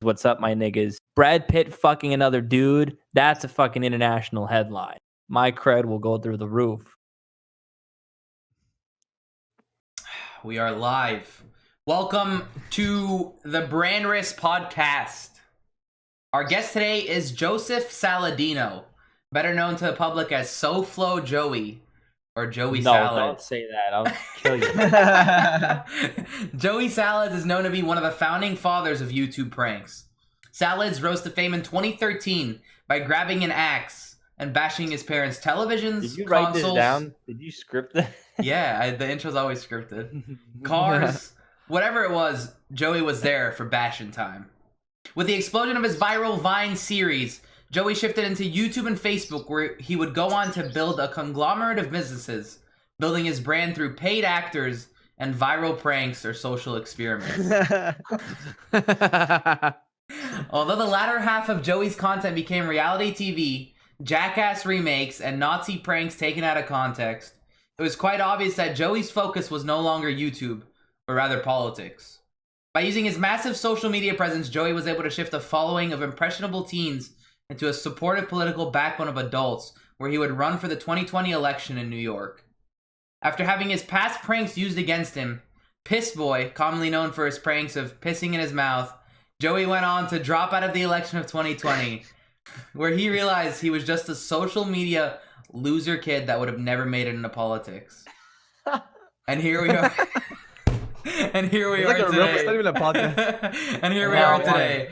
what's up, my niggas? Brad Pitt fucking another dude. That's a fucking international headline. My cred will go through the roof. We are live. Welcome to the Brand Risk Podcast. Our guest today is Joseph Saladino, better known to the public as SoFlo Joey, or Joey Salad. No, don't say that. I'll kill you. Joey Salads is known to be one of the founding fathers of YouTube pranks. Salads rose to fame in 2013 by grabbing an axe and bashing his parents' televisions, Did you consoles. write this down? Did you script that? Yeah, the intro's always scripted. Cars, whatever it was, Joey was there for bashing time. With the explosion of his viral Vine series, Joey shifted into YouTube and Facebook, where he would go on to build a conglomerate of businesses, building his brand through paid actors and viral pranks or social experiments. Although the latter half of Joey's content became reality TV, jackass remakes, and Nazi pranks taken out of context, it was quite obvious that Joey's focus was no longer YouTube, but rather politics. By using his massive social media presence, Joey was able to shift a following of impressionable teens into a supportive political backbone of adults, where he would run for the 2020 election in New York. After having his past pranks used against him, Piss Boy, commonly known for his pranks of pissing in his mouth, Joey went on to drop out of the election of 2020, where he realized he was just a social media loser kid that would have never made it into politics. And here we are. And here we are today. It's not even a podcast. And here we are today.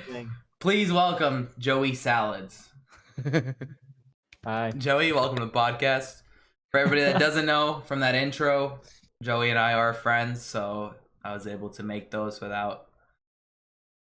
Please welcome Joey Salads. Hi. Joey, welcome to the podcast. For everybody that doesn't know from that intro, Joey and I are friends, so I was able to make those without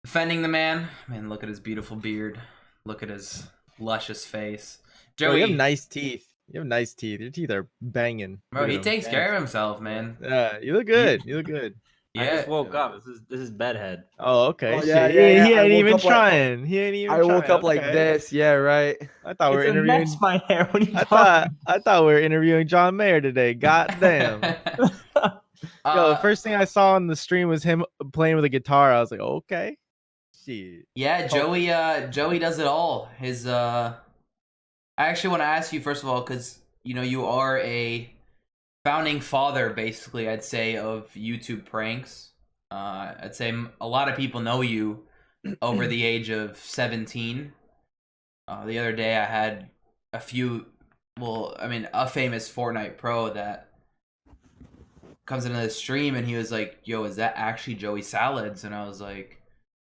offending the man. I mean, look at his beautiful beard. Look at his luscious face. Joey, Bro, you have nice teeth. You have nice teeth. Your teeth are banging. Bro, he takes care of himself, man. Yeah, you look good. You look good. I Yeah. just woke up. This is bedhead. Oh, okay. Oh, Shit. yeah, He I ain't woke even up trying. He ain't even I trying. woke up like Okay. this. Yeah, right. I thought we were It's a interviewing. mess, my hair. What are you I talking? thought we were interviewing John Mayer today. God damn. Yo, the first thing I saw on the stream was him playing with a guitar. I was like, okay. Shit. Yeah, Joey does it all. His I actually want to ask you first of all, because you are a founding father, basically, I'd say, of YouTube pranks. I'd say a lot of people know you over the age of 17. The other day I had a famous Fortnite pro that comes into the stream and he was like, yo, is that actually Joey Salads? And I was like,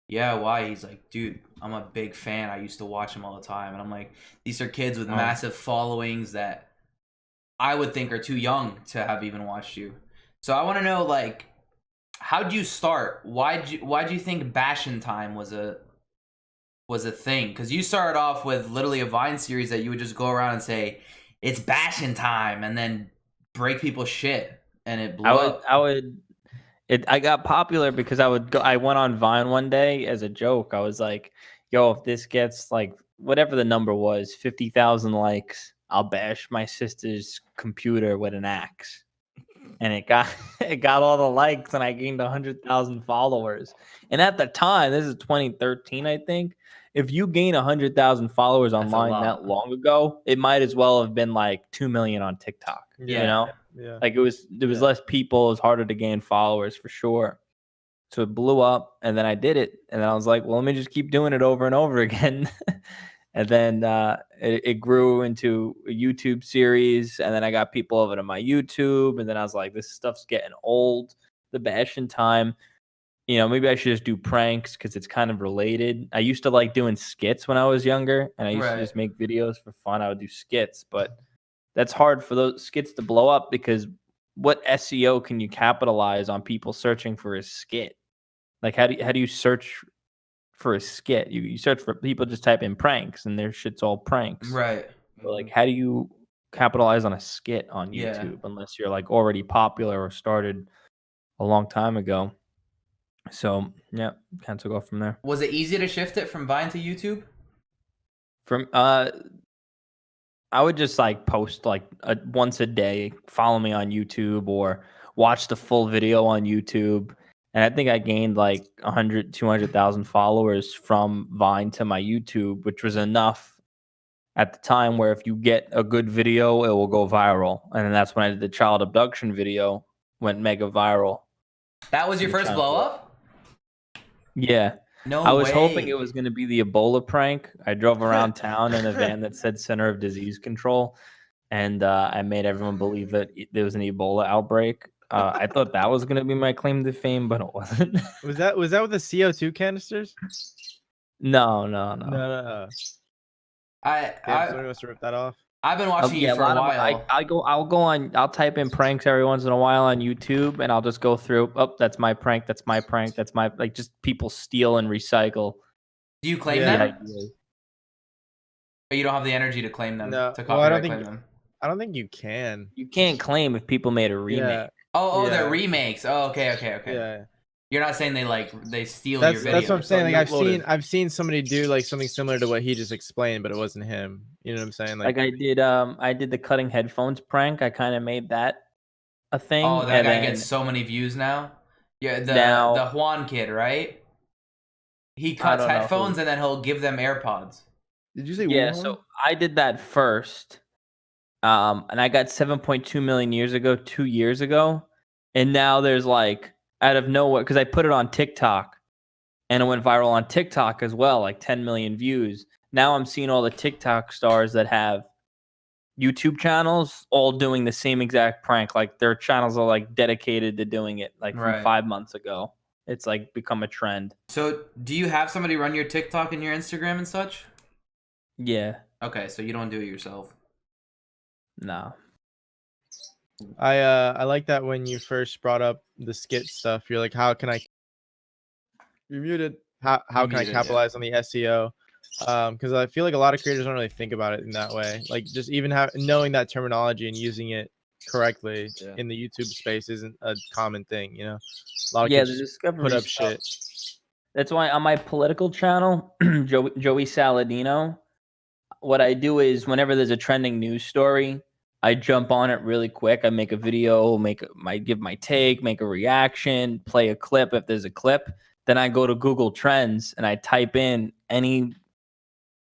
yeah, why? He's like, dude, I'm a big fan. I used to watch him all the time. And I'm like, these are kids with massive followings that I would think are too young to have even watched you. So I want to know, like, how'd you start? Why'd you think bashing time was a thing? Because you started off with literally a Vine series that you would just go around and say, it's bashing time, and then break people's shit, and it blew up. I got popular because I went on Vine one day as a joke. I was like, yo, if this gets like whatever the number was, 50,000 likes, I'll bash my sister's computer with an axe. And it got all the likes, and I gained 100,000 followers. And at the time, this is 2013, I think. If you gain 100,000 followers online that long ago, it might as well have been like 2 million on TikTok. Yeah. You know? Yeah. Like there was less people, it was harder to gain followers for sure. So it blew up, and then I did it, and then I was like, well, let me just keep doing it over and over again. And then it grew into a YouTube series, and then I got people over to my YouTube, and then I was like, this stuff's getting old. The bashing time, maybe I should just do pranks because it's kind of related. I used to like doing skits when I was younger, and I used to just make videos for fun. I would do skits, but that's hard for those skits to blow up because what SEO can you capitalize on people searching for a skit? Like, how do you search for a skit? You search for people, just type in pranks, and their shit's all pranks. Right. But like, how do you capitalize on a skit on YouTube unless you're like already popular or started a long time ago? So yeah, kind of took off from there. Was it easy to shift it from Vine to YouTube? From I would just like post like once a day, follow me on YouTube or watch the full video on YouTube. And I think I gained like 100, 200,000 followers from Vine to my YouTube, which was enough at the time where if you get a good video, it will go viral. And then that's when I did the child abduction video, went mega viral. That was your first blow up? Yeah. No I was way. hoping it was going to be the Ebola prank. I drove around town in a van that said Center of Disease Control, and I made everyone believe that there was an Ebola outbreak. I thought that was going to be my claim to fame, but it wasn't. Was that with the CO2 canisters? No. No. Somebody must have ripped that off. I've been watching you for a while. I'll type in pranks every once in a while on YouTube, and I'll just go through. Oh, that's my prank. That's my prank. That's my just people steal and recycle. Do you claim them? But you don't have the energy to claim them. No, to copyright claim them. I don't think you can. You can't claim if people made a remake. Yeah. Oh, they're remakes. Oh, okay. Yeah. You're not saying they steal your video. That's what I'm saying. Like I've seen somebody do like something similar to what he just explained, but it wasn't him. You know what I'm saying? Like I did the cutting headphones prank. I kind of made that a thing. Oh, that guy gets so many views now. Yeah, the Juan kid, right? He cuts headphones and then he'll give them AirPods. Did you say yeah? Juan? So I did that first, and I got 7.2 million 2 years ago, and now there's like out of nowhere because I put it on TikTok, and it went viral on TikTok as well, like 10 million views. Now I'm seeing all the TikTok stars that have YouTube channels all doing the same exact prank. Like their channels are like dedicated to doing it like from 5 months ago. It's like become a trend. So do you have somebody run your TikTok and your Instagram and such? Yeah. Okay, so you don't do it yourself. No. I like that when you first brought up the skit stuff. You're like, how can I? You're muted. How can I capitalize on the SEO? Because I feel like a lot of creators don't really think about it in that way. Like just even knowing that terminology and using it correctly in the YouTube space isn't a common thing. You know, a lot of kids just put up shit. That's why on my political channel, Joey Saladino, what I do is whenever there's a trending news story, I jump on it really quick. I make a video, give my take, make a reaction, play a clip if there's a clip. Then I go to Google Trends and I type in any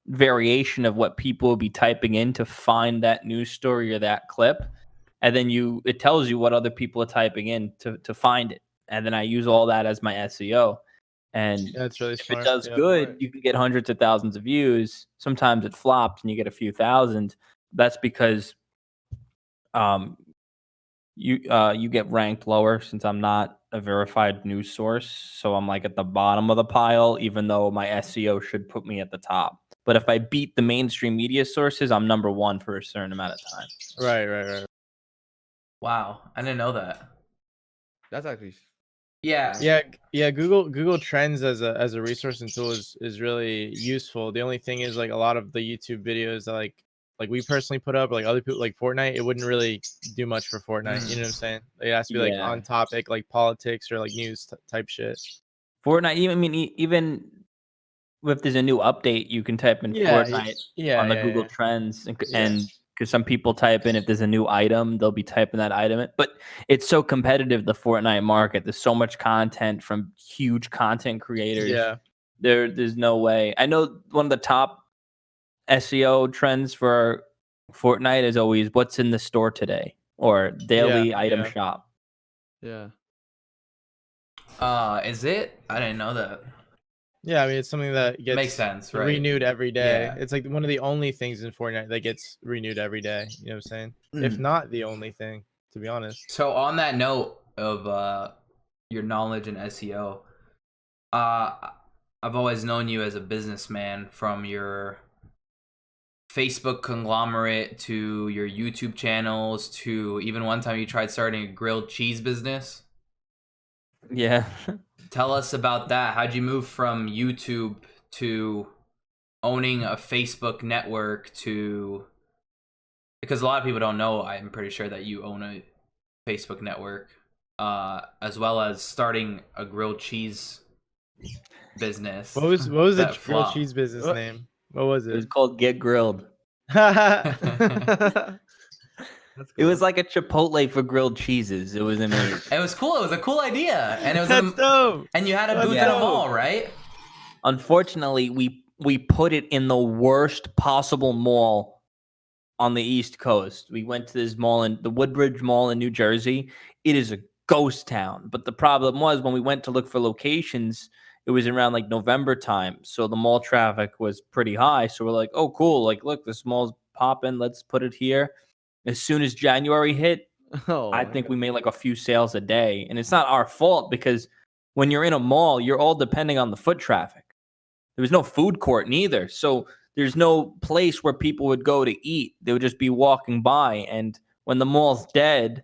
variation of what people will be typing in to find that news story or that clip. And then it tells you what other people are typing in to find it. And then I use all that as my SEO. And that's really if smart. it does good, you can get hundreds of thousands of views. Sometimes it flops and you get a few thousand. That's because you get ranked lower since I'm not a verified news source. So I'm like at the bottom of the pile, even though my SEO should put me at the top. But if I beat the mainstream media sources, I'm number one for a certain amount of time. Right. Wow, I didn't know that. That's actually yeah. Google Trends as a resource and tool is really useful. The only thing is like a lot of the YouTube videos like we personally put up, like other people, like Fortnite, it wouldn't really do much for Fortnite. You know what I'm saying? It has to be like on topic, like politics or like news type shit. Fortnite, even if there's a new update, you can type in Fortnite on the Google Trends, and because some people type in if there's a new item, they'll be typing that item in. But it's so competitive, the Fortnite market. There's so much content from huge content creators. Yeah, there's no way. I know one of the top SEO trends for Fortnite is always what's in the store today or daily item shop. Yeah. Is it? I didn't know that. Yeah, I mean it's something that gets makes sense, right? Renewed every day. Yeah. It's like one of the only things in Fortnite that gets renewed every day. You know what I'm saying? If not the only thing, to be honest. So on that note of your knowledge in SEO, I've always known you as a businessman from your Facebook conglomerate to your YouTube channels to even one time you tried starting a grilled cheese business. Yeah. Tell us about that. How'd you move from YouTube to owning a Facebook network to... Because a lot of people don't know, I'm pretty sure that you own a Facebook network, as well as starting a grilled cheese business. What was the grilled cheese business name? What was it? It was called Get Grilled. That's It was cool. like a Chipotle for grilled cheeses. It was amazing. It was cool. It was a cool idea, and it was That's dope. and you had a That's booth at a dope. mall, right? Unfortunately, we put it in the worst possible mall on the East Coast. We went to this mall in the Woodbridge Mall in New Jersey. It is a ghost town. But the problem was when we went to look for locations, it was around like November time. So the mall traffic was pretty high. So we're like, oh, cool. Like, look, this mall's popping. Let's put it here. As soon as January hit, Oh, I think we made like a few sales a day. And it's not our fault because when you're in a mall, you're all depending on the foot traffic. There was no food court neither. So there's no place where people would go to eat. They would just be walking by. And when the mall's dead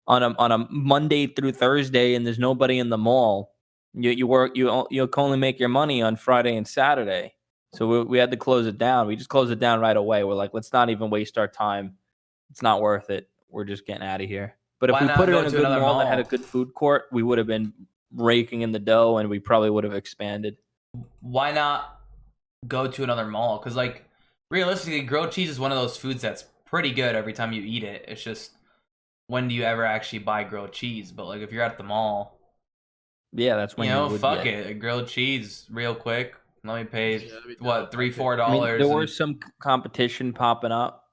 on a Monday through Thursday and there's nobody in the mall, you can only make your money on Friday and Saturday. So we had to close it down. We just closed it down right away. We're like, let's not even waste our time. It's not worth it. We're just getting out of here. But if Why we not put it go in a to good another mall that had a mall? good food court, we would have been raking in the dough and we probably would have expanded. Why not go to another mall? Because like realistically, grilled cheese is one of those foods that's pretty good every time you eat it. It's just when do you ever actually buy grilled cheese? But like if you're at the mall, Yeah, that's when you know, would fuck get it, a grilled cheese real quick. Let me pay Yeah, that'd be what dope. $3-4. I mean, there and- was some competition popping up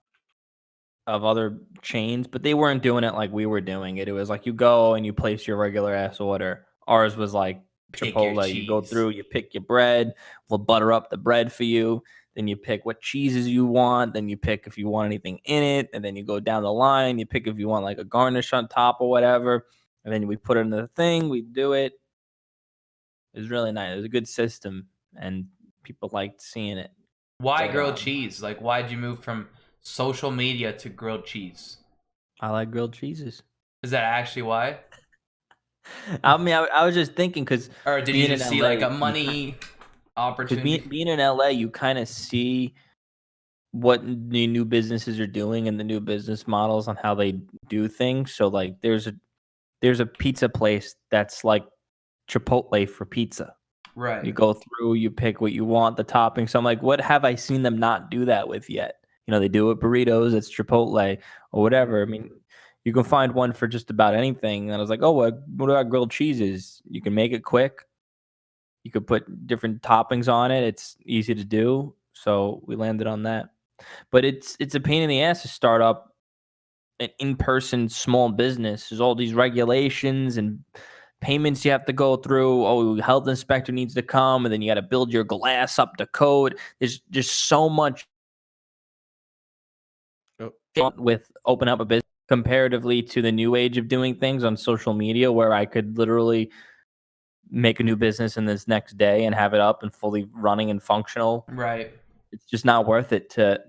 of other chains, but they weren't doing it like we were doing it. It was like you go and you place your regular ass order. Ours was like Pick your Chipotle. You go cheese. through, you pick your bread. We'll butter up the bread for you. Then you pick what cheeses you want. Then you pick if you want anything in it. And then you go down the line. You pick if you want like a garnish on top or whatever. And then we put it in the thing. We do it. It was really nice. It was a good system, and people liked seeing it. Why But, grilled cheese? Like why'd you move from social media to grilled cheese? I like grilled cheeses. Is that actually why? I mean, I was just thinking because Or did you just see like a money because opportunity? being in LA, you kind of see what the new businesses are doing and the new business models on how they do things. So like, there's a pizza place that's like Chipotle for pizza. You Right. go through, you pick what you want, the topping. So I'm like, what have I seen them not do that with yet? You know, they do it burritos, it's Chipotle or whatever. I mean, you can find one for just about anything. And I was like, oh, what about grilled cheeses? You can make it quick. You could put different toppings on it. It's easy to do. So we landed on that. But it's a pain in the ass to start up an in-person small business. There's all these regulations and payments you have to go through. Oh, health inspector needs to come, and then you got to build your glass up to code. There's just so much with open up a business comparatively to the new age of doing things on social media, where I could literally make a new business in this next day and have it up and fully running and functional. Right. It's just not worth it to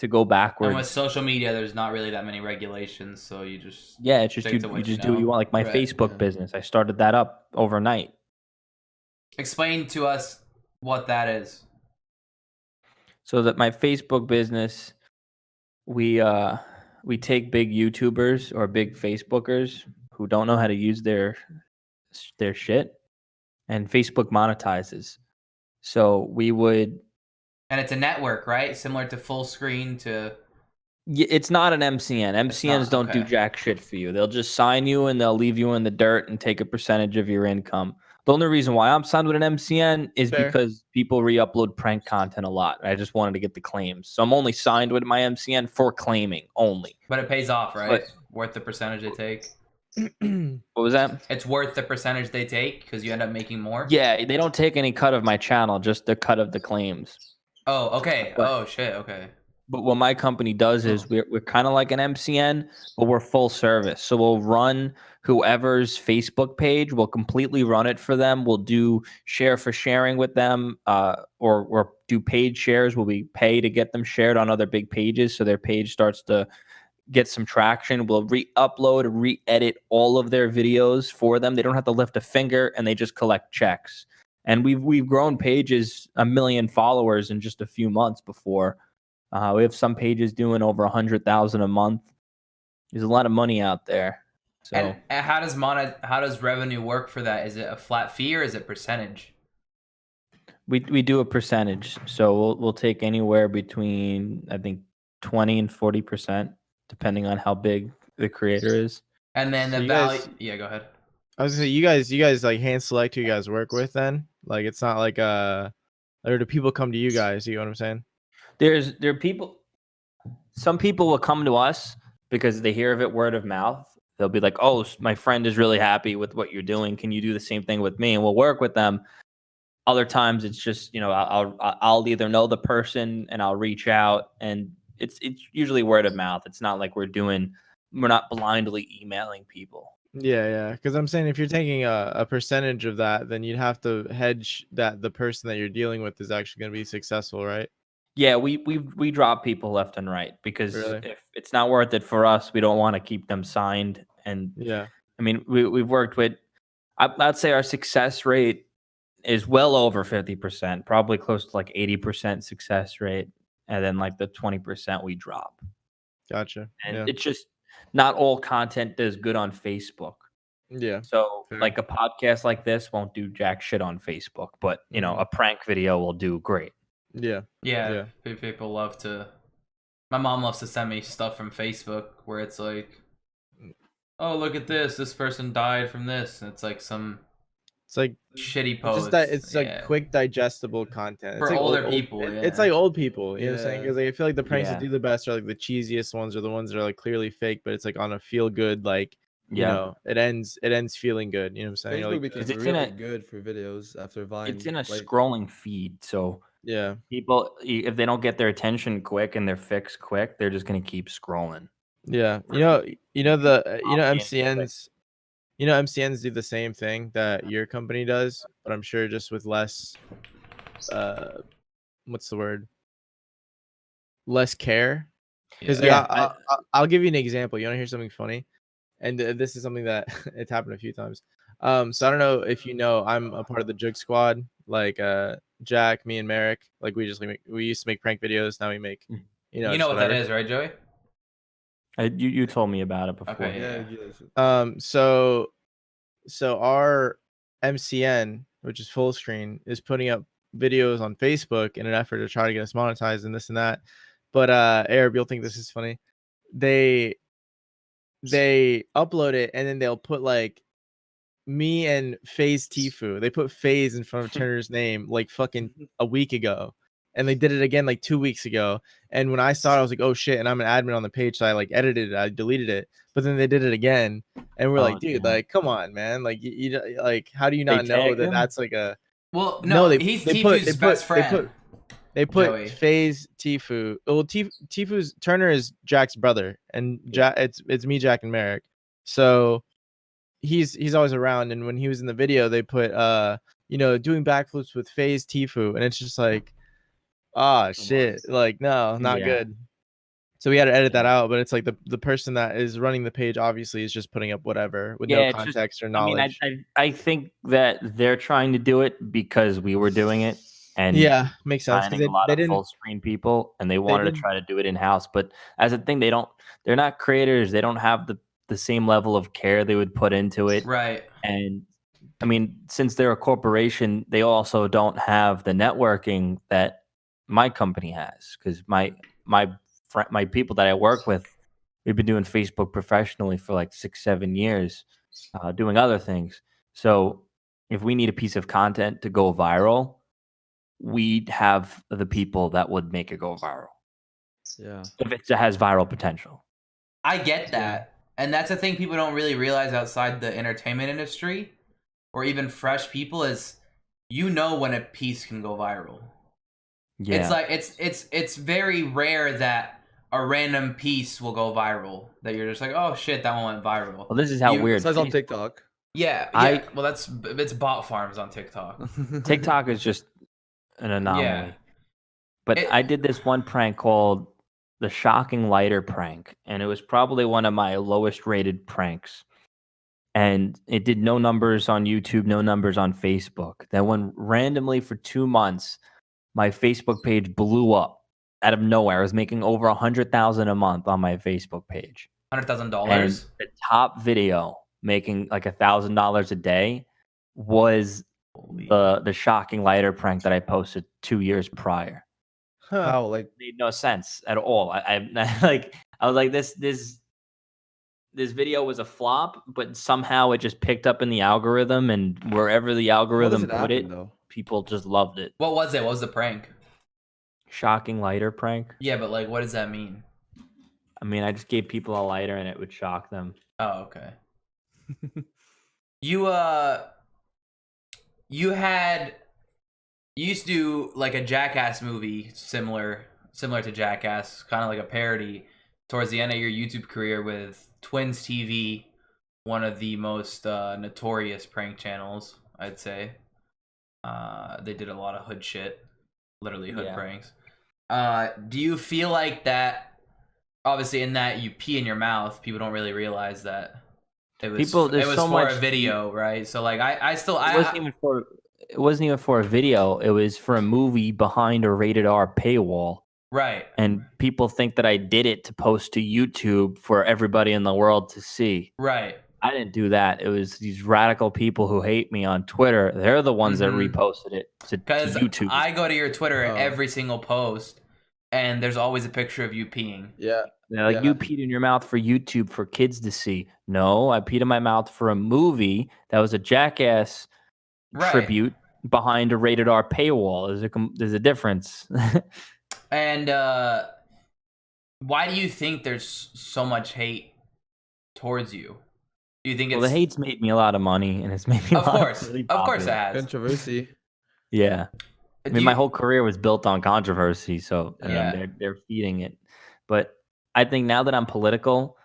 go backwards. And with social media, there's not really that many regulations, so you just it's just stick to you what just do what you know. want. Like my Right. Facebook business, I started that up overnight. Explain to us what that is. So that my Facebook business, we take big YouTubers or big Facebookers who don't know how to use their shit, and Facebook monetizes. So we would. And it's a network, right? Similar to Full Screen to. It's not an MCN. MCNs don't do okay. jack shit for you. They'll just sign you and they'll leave you in the dirt and take a percentage of your income. The only reason why I'm signed with an MCN is Fair. because people re-upload prank content a lot. I just wanted to get the claims. So I'm only signed with my MCN for claiming only. But it pays off, right? But- Worth the percentage they take. What was that? It's worth the percentage they take because you end up making more. Yeah, they don't take any cut of my channel, just the cut of the claims. Oh, okay. But- Oh shit. Okay. But what my company does is we're kind of like an MCN, but we're full service. So we'll run whoever's Facebook page. We'll completely run it for them. We'll do share for sharing with them, or do paid shares where we pay to get them shared on other big pages, so their page starts to get some traction. We'll re-upload, re-edit all of their videos for them. They don't have to lift a finger, and they just collect checks. And we've grown pages 1 million followers in just a few months before. We have some pages doing over 100,000 a month. There's a lot of money out there. So And how does revenue work for that? Is it a flat fee or is it percentage? we do a percentage. So we'll take anywhere between, I think, 20 and 40%, depending on how big the creator is. And then So the you value. guys- Yeah, go ahead. I was gonna say you guys like hand select who you guys work with then? Like it's not like or do people come to you guys? You know what I'm saying? There are people. Some people will come to us because they hear of it word of mouth. They'll be like, "Oh, my friend is really happy with what you're doing. Can you do the same thing with me?" And we'll work with them. Other times, it's just I'll either know the person and I'll reach out, and it's usually word of mouth. It's not like we're not blindly emailing people. Yeah. Because I'm saying if you're taking a percentage of that, then you'd have to hedge that the person that you're dealing with is actually going to be successful, right? Yeah, we drop people left and right because Really? if it's not worth it for us, we don't want to keep them signed. And Yeah. I mean, we've worked with, I'd say our success rate is well over 50%, probably close to like 80% success rate, and then like the 20% we drop. Gotcha. And Yeah. it's just not all content does good on Facebook. Yeah. So Fair. like a podcast like this won't do jack shit on Facebook, but a prank video will do great. Yeah. Yeah, people love to. My mom loves to send me stuff from Facebook where it's like, "Oh, look at this! This person died from this." And it's like some It's like shitty post. just that it's like quick digestible content. For it's like older people, It's yeah. like old people. You know what I'm saying? Yeah. Because like, I feel like the pranks Yeah. that do the best are like the cheesiest ones, or the ones that are like clearly fake, but it's like on a feel good like. You know, it ends feeling good. You know what I'm saying? Facebook Like, became it's really in good for videos after Vine. It's in a like, scrolling feed, so yeah. people, if they don't get their attention quick and their fix quick, they're just gonna keep scrolling. Yeah. Copy and MCNs. MCNs do the same thing that your company does, but I'm sure just with less. What's the word? Less care. Because I'll give you an example. You want to hear something funny? And this is something that it's happened a few times. So I don't know if you know, I'm a part of the Jug Squad. Like Jack, me, and Merrick. Like we used to make prank videos. Now we make, You know what whatever. that is, right, Joey? You told me about it before. Okay, yeah. So our MCN, which is full screen, is putting up videos on Facebook in an effort to try to get us monetized and this and that. But Arab, you'll think this is funny. They upload it and then they'll put like me and FaZe Tifu. They put FaZe in front of Turner's name like fucking a week ago. And they did it again like 2 weeks ago. And when I saw it, I was like, oh shit. And I'm an admin on the page. So I like edited it. I deleted it. But then they did it again. And we're like, dude, like, come on, man. Like, you like, how do you not know that that's like a. Well, no, he's Tifu's best friend. They put Joey. FaZe Tifu. Well, Tifu's Turner is Jack's brother, and it's me, Jack, and Merrick. So he's always around. And when he was in the video, they put doing backflips with FaZe Tifu, and it's just like, shit, like no, not good. So we had to edit that out. But it's like the person that is running the page obviously is just putting up whatever with no context or knowledge. I mean, I think that they're trying to do it because we were doing it. And makes sense. Finding a lot of full screen people, and they wanted to try to do it in house. But as a thing, they're not creators. They don't have the same level of care they would put into it. Right. And I mean, since they're a corporation, they also don't have the networking that my company has. Because my people that I work with, we've been doing Facebook professionally for like 6-7 years, doing other things. So if we need a piece of content to go viral, we have the people that would make it go viral. Yeah. If it has viral potential. I get that. And that's the thing people don't really realize outside the entertainment industry or even fresh people is when a piece can go viral. Yeah. It's like it's very rare that a random piece will go viral that you're just like, oh shit, that one went viral. Well, this is how weird. Besides on TikTok. Yeah. Well, it's bot farms on TikTok. TikTok is just an anomaly. Yeah. But I did this one prank called the shocking lighter prank, and it was probably one of my lowest rated pranks. And it did no numbers on YouTube, no numbers on Facebook. Then when randomly for 2 months, my Facebook page blew up out of nowhere. I was making over $100,000 a month on my Facebook page. $100,000. The top video making like $1,000 a day was the shocking lighter prank that I posted 2 years prior. How? Like, it made no sense at all. I like I was like, this video was a flop, but somehow it just picked up in the algorithm, and wherever the algorithm it put it, happen, though? people just loved it. What was it? What was the prank? Shocking lighter prank. Yeah, but like, what does that mean? I mean, I just gave people a lighter and it would shock them. Oh, okay. You you used to do like a Jackass movie similar to Jackass, kind of like a parody towards the end of your YouTube career with Twins TV, one of the most notorious prank channels, I'd say. They did a lot of hood shit, literally hood pranks. Do you feel like that, obviously in that you pee in your mouth, people don't really realize that it was for a video, right? So like it wasn't even for a video. It was for a movie behind a rated R paywall. Right. And people think that I did it to post to YouTube for everybody in the world to see. Right. I didn't do that. It was these radical people who hate me on Twitter. They're the ones that reposted it to YouTube. I go to your Twitter every single post, and there's always a picture of you peeing. Yeah. They're like, you peed in your mouth for YouTube for kids to see. No, I peed in my mouth for a movie that was a Jackass tribute behind a rated R paywall. There's a difference. And why do you think there's so much hate towards you? Do you think the hate's made me a lot of money, and it's made me of course it has controversy. Yeah, I mean, my whole career was built on controversy, so I mean, they're feeding it. But I think now that I'm political,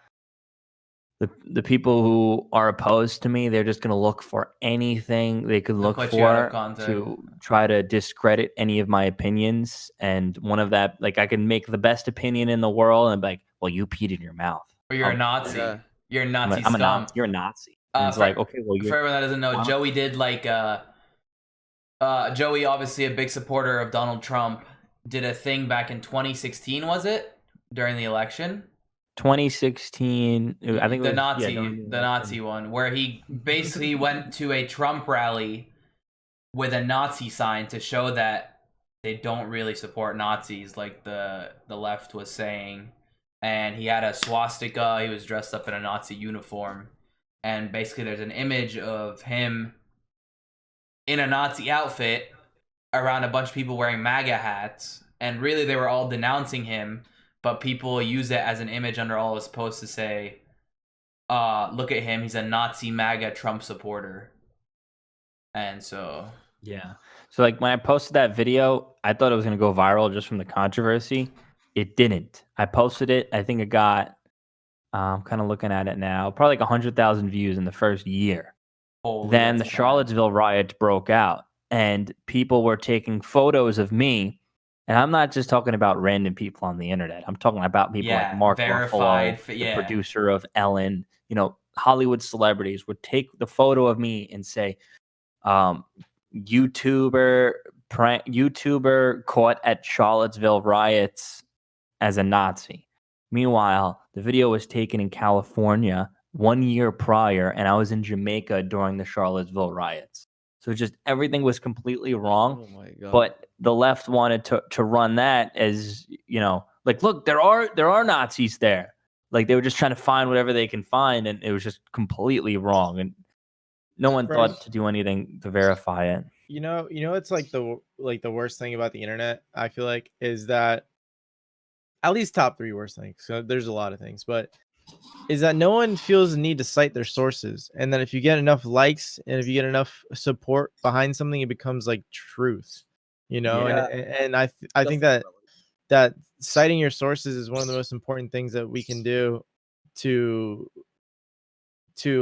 the people who are opposed to me, they're just going to look for anything they could look for to try to discredit any of my opinions. And one of that, like, I can make the best opinion in the world and be like, well, you peed in your mouth. Or you're a Nazi. Yeah. You're a Nazi scum. You're a Nazi. It's like, okay, well, for everyone that doesn't know, Joey did like, Joey, obviously a big supporter of Donald Trump, did a thing back in 2016, was it? During the election? 2016, I think the Nazi one, where he basically went to a Trump rally with a Nazi sign to show that they don't really support Nazis, like the left was saying. And he had a swastika. He was dressed up in a Nazi uniform, and basically there's an image of him in a Nazi outfit around a bunch of people wearing MAGA hats, and really they were all denouncing him. But people use it as an image under all his posts to say, look at him, he's a Nazi MAGA Trump supporter. And so... Yeah. So, like, when I posted that video, I thought it was going to go viral just from the controversy. It didn't. I posted it. I think it got, I'm kind of looking at it now, probably like 100,000 views in the first year. Then the Charlottesville riots broke out, and people were taking photos of me. And I'm not just talking about random people on the internet. I'm talking about people like Mark Ruffalo, the producer of Ellen. You know, Hollywood celebrities would take the photo of me and say, YouTuber caught at Charlottesville riots as a Nazi. Meanwhile, the video was taken in California 1 year prior, and I was in Jamaica during the Charlottesville riots. So just everything was completely wrong. Oh my God. But the left wanted to run that as, you know, like, look, there are Nazis there. Like, they were just trying to find whatever they can find, and it was just completely wrong. And no one thought to do anything to verify it. You know, it's like the worst thing about the internet, I feel like, is that, at least top 3 worst things. So there's a lot of things, but is that no one feels the need to cite their sources, and that if you get enough likes and if you get enough support behind something, it becomes like truth, you know. Yeah. And I think that citing your sources is one of the most important things that we can do to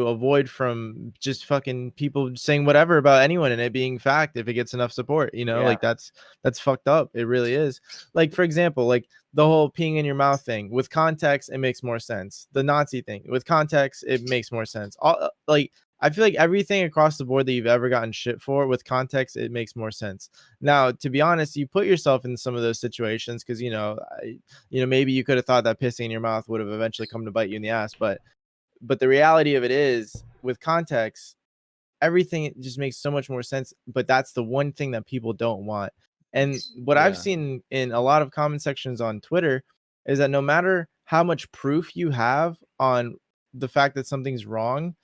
avoid from just fucking people saying whatever about anyone and it being fact if it gets enough support, you know. Like that's fucked up. It really is. Like, for example, like the whole peeing in your mouth thing, with context it makes more sense. The Nazi thing, with context it makes more sense. All, like, I feel like everything across the board that you've ever gotten shit for, with context it makes more sense. Now, to be honest, you put yourself in some of those situations because, you know, maybe you could have thought that pissing in your mouth would have eventually come to bite you in the ass, but the reality of it is, with context, everything just makes so much more sense. But that's the one thing that people don't want. And what I've seen in a lot of comment sections on Twitter is that no matter how much proof you have on the fact that something's wrong.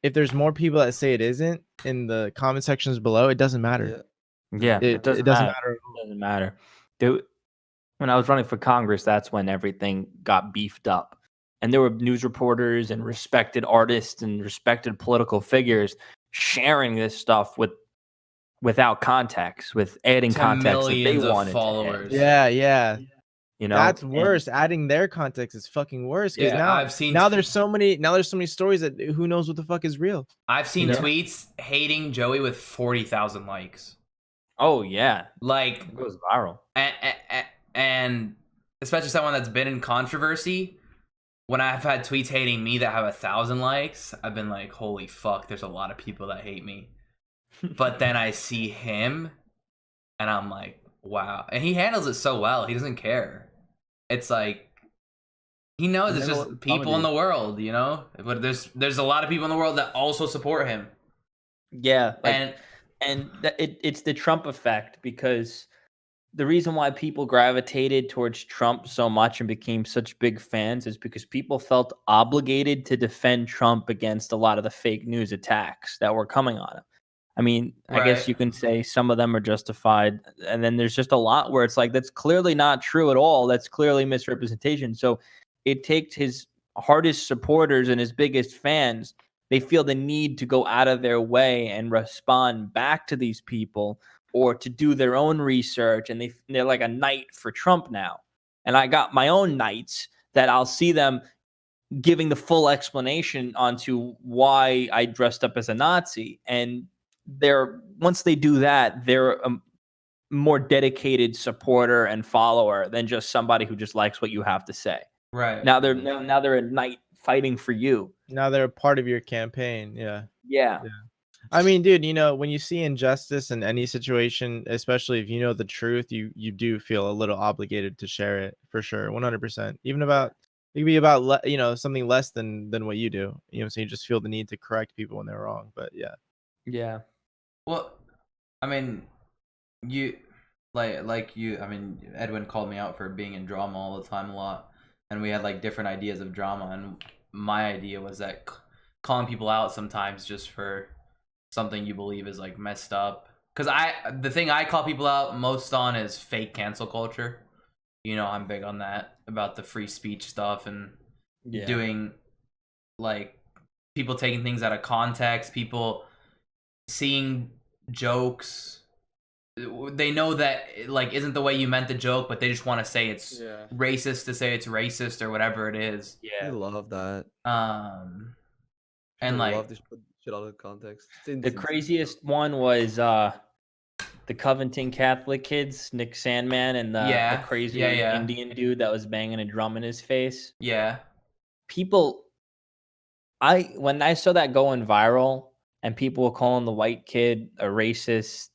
If there's more people that say it isn't in the comment sections below, it doesn't matter. Yeah, It doesn't doesn't matter. matter. It doesn't matter. Dude, when I was running for Congress, that's when everything got beefed up. And there were news reporters and respected artists and respected political figures sharing this stuff without context, with adding To context that they millions of wanted followers. to add. Yeah. You know, That's worse. Adding their context is fucking worse because Yeah, now I've seen there's so many stories that who knows what the fuck is real. I've seen You know? tweets hating Joey with 40,000 likes. Oh yeah, Like, it goes viral. and especially someone that's been in controversy. When I've had tweets hating me that have 1,000 likes, I've been like, holy fuck, there's a lot of people that hate me. But then I see him, and I'm like, wow. And he handles it so well. He doesn't care. It's like, he knows it's just people in the world, you know? But there's a lot of people in the world that also support him. Yeah, and it's the Trump effect, because the reason why people gravitated towards Trump so much and became such big fans is because people felt obligated to defend Trump against a lot of the fake news attacks that were coming on him. I mean, I guess Right. you can say some of them are justified, and then there's just a lot where it's like, that's clearly not true at all. That's clearly misrepresentation. So it takes his hardest supporters and his biggest fans, they feel the need to go out of their way and respond back to these people, or to do their own research, and they're like a knight for Trump now. And I got my own knights that I'll see them giving the full explanation onto why I dressed up as a Nazi. And once they do that, they're a more dedicated supporter and follower than just somebody who just likes what you have to say. Right. Now they're a knight fighting for you. Now they're a part of your campaign. Yeah. Yeah. I mean, dude, you know, when you see injustice in any situation, especially if you know the truth, you do feel a little obligated to share it, for sure, 100%. Even about it could be about something less than what you do. You know, so you just feel the need to correct people when they're wrong. But yeah. Yeah. Well, I mean, you I mean, Edwin called me out for being in drama all the time a lot, and we had like different ideas of drama, and my idea was that calling people out sometimes just for something you believe is like messed up. Because the thing I call people out most on is fake cancel culture. You know, I'm big on that, about the free speech stuff and doing like people taking things out of context, people seeing jokes. They know that like isn't the way you meant the joke, but they just want to say it's racist to say it's racist or whatever it is. I love that. And like, love to put shit out of context. The craziest one was the Covington Catholic kids, Nick Sandman, and the crazy Indian dude that was banging a drum in his face. Yeah. People, when I saw that going viral and people were calling the white kid a racist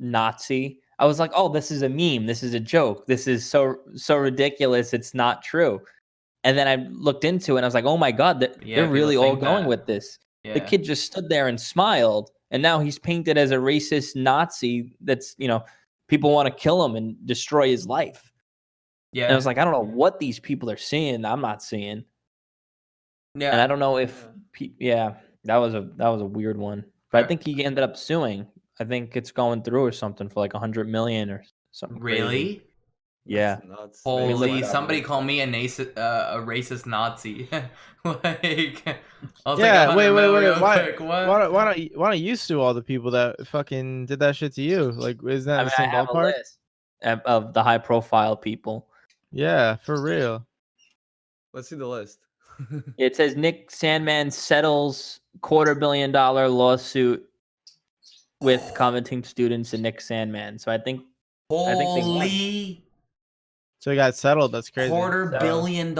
Nazi, I was like, oh, this is a meme. This is a joke. This is so ridiculous. It's not true. And then I looked into it and I was like, oh my God, they're really all going with this. Yeah. The kid just stood there and smiled, and now he's painted as a racist Nazi that's, people want to kill him and destroy his life. Yeah. And I was like, I don't know what these people are seeing. I'm not seeing. Yeah. And I don't know if, that was a weird one. But I think he ended up suing. I think it's going through or something for like 100 million or something. Really? Crazy. Yeah. Holy! Somebody call me a racist Nazi. Like, I'll yeah. Wait. Why don't you sue all the people that fucking did that shit to you? Like, isn't that the same ballpark? A list of the high profile people. Yeah, for real. Let's see the list. It says Nick Sandman settles $250 million lawsuit with Covington students and Nick Sandman. So I think they won. So he got settled. That's crazy. $250 million. Yeah.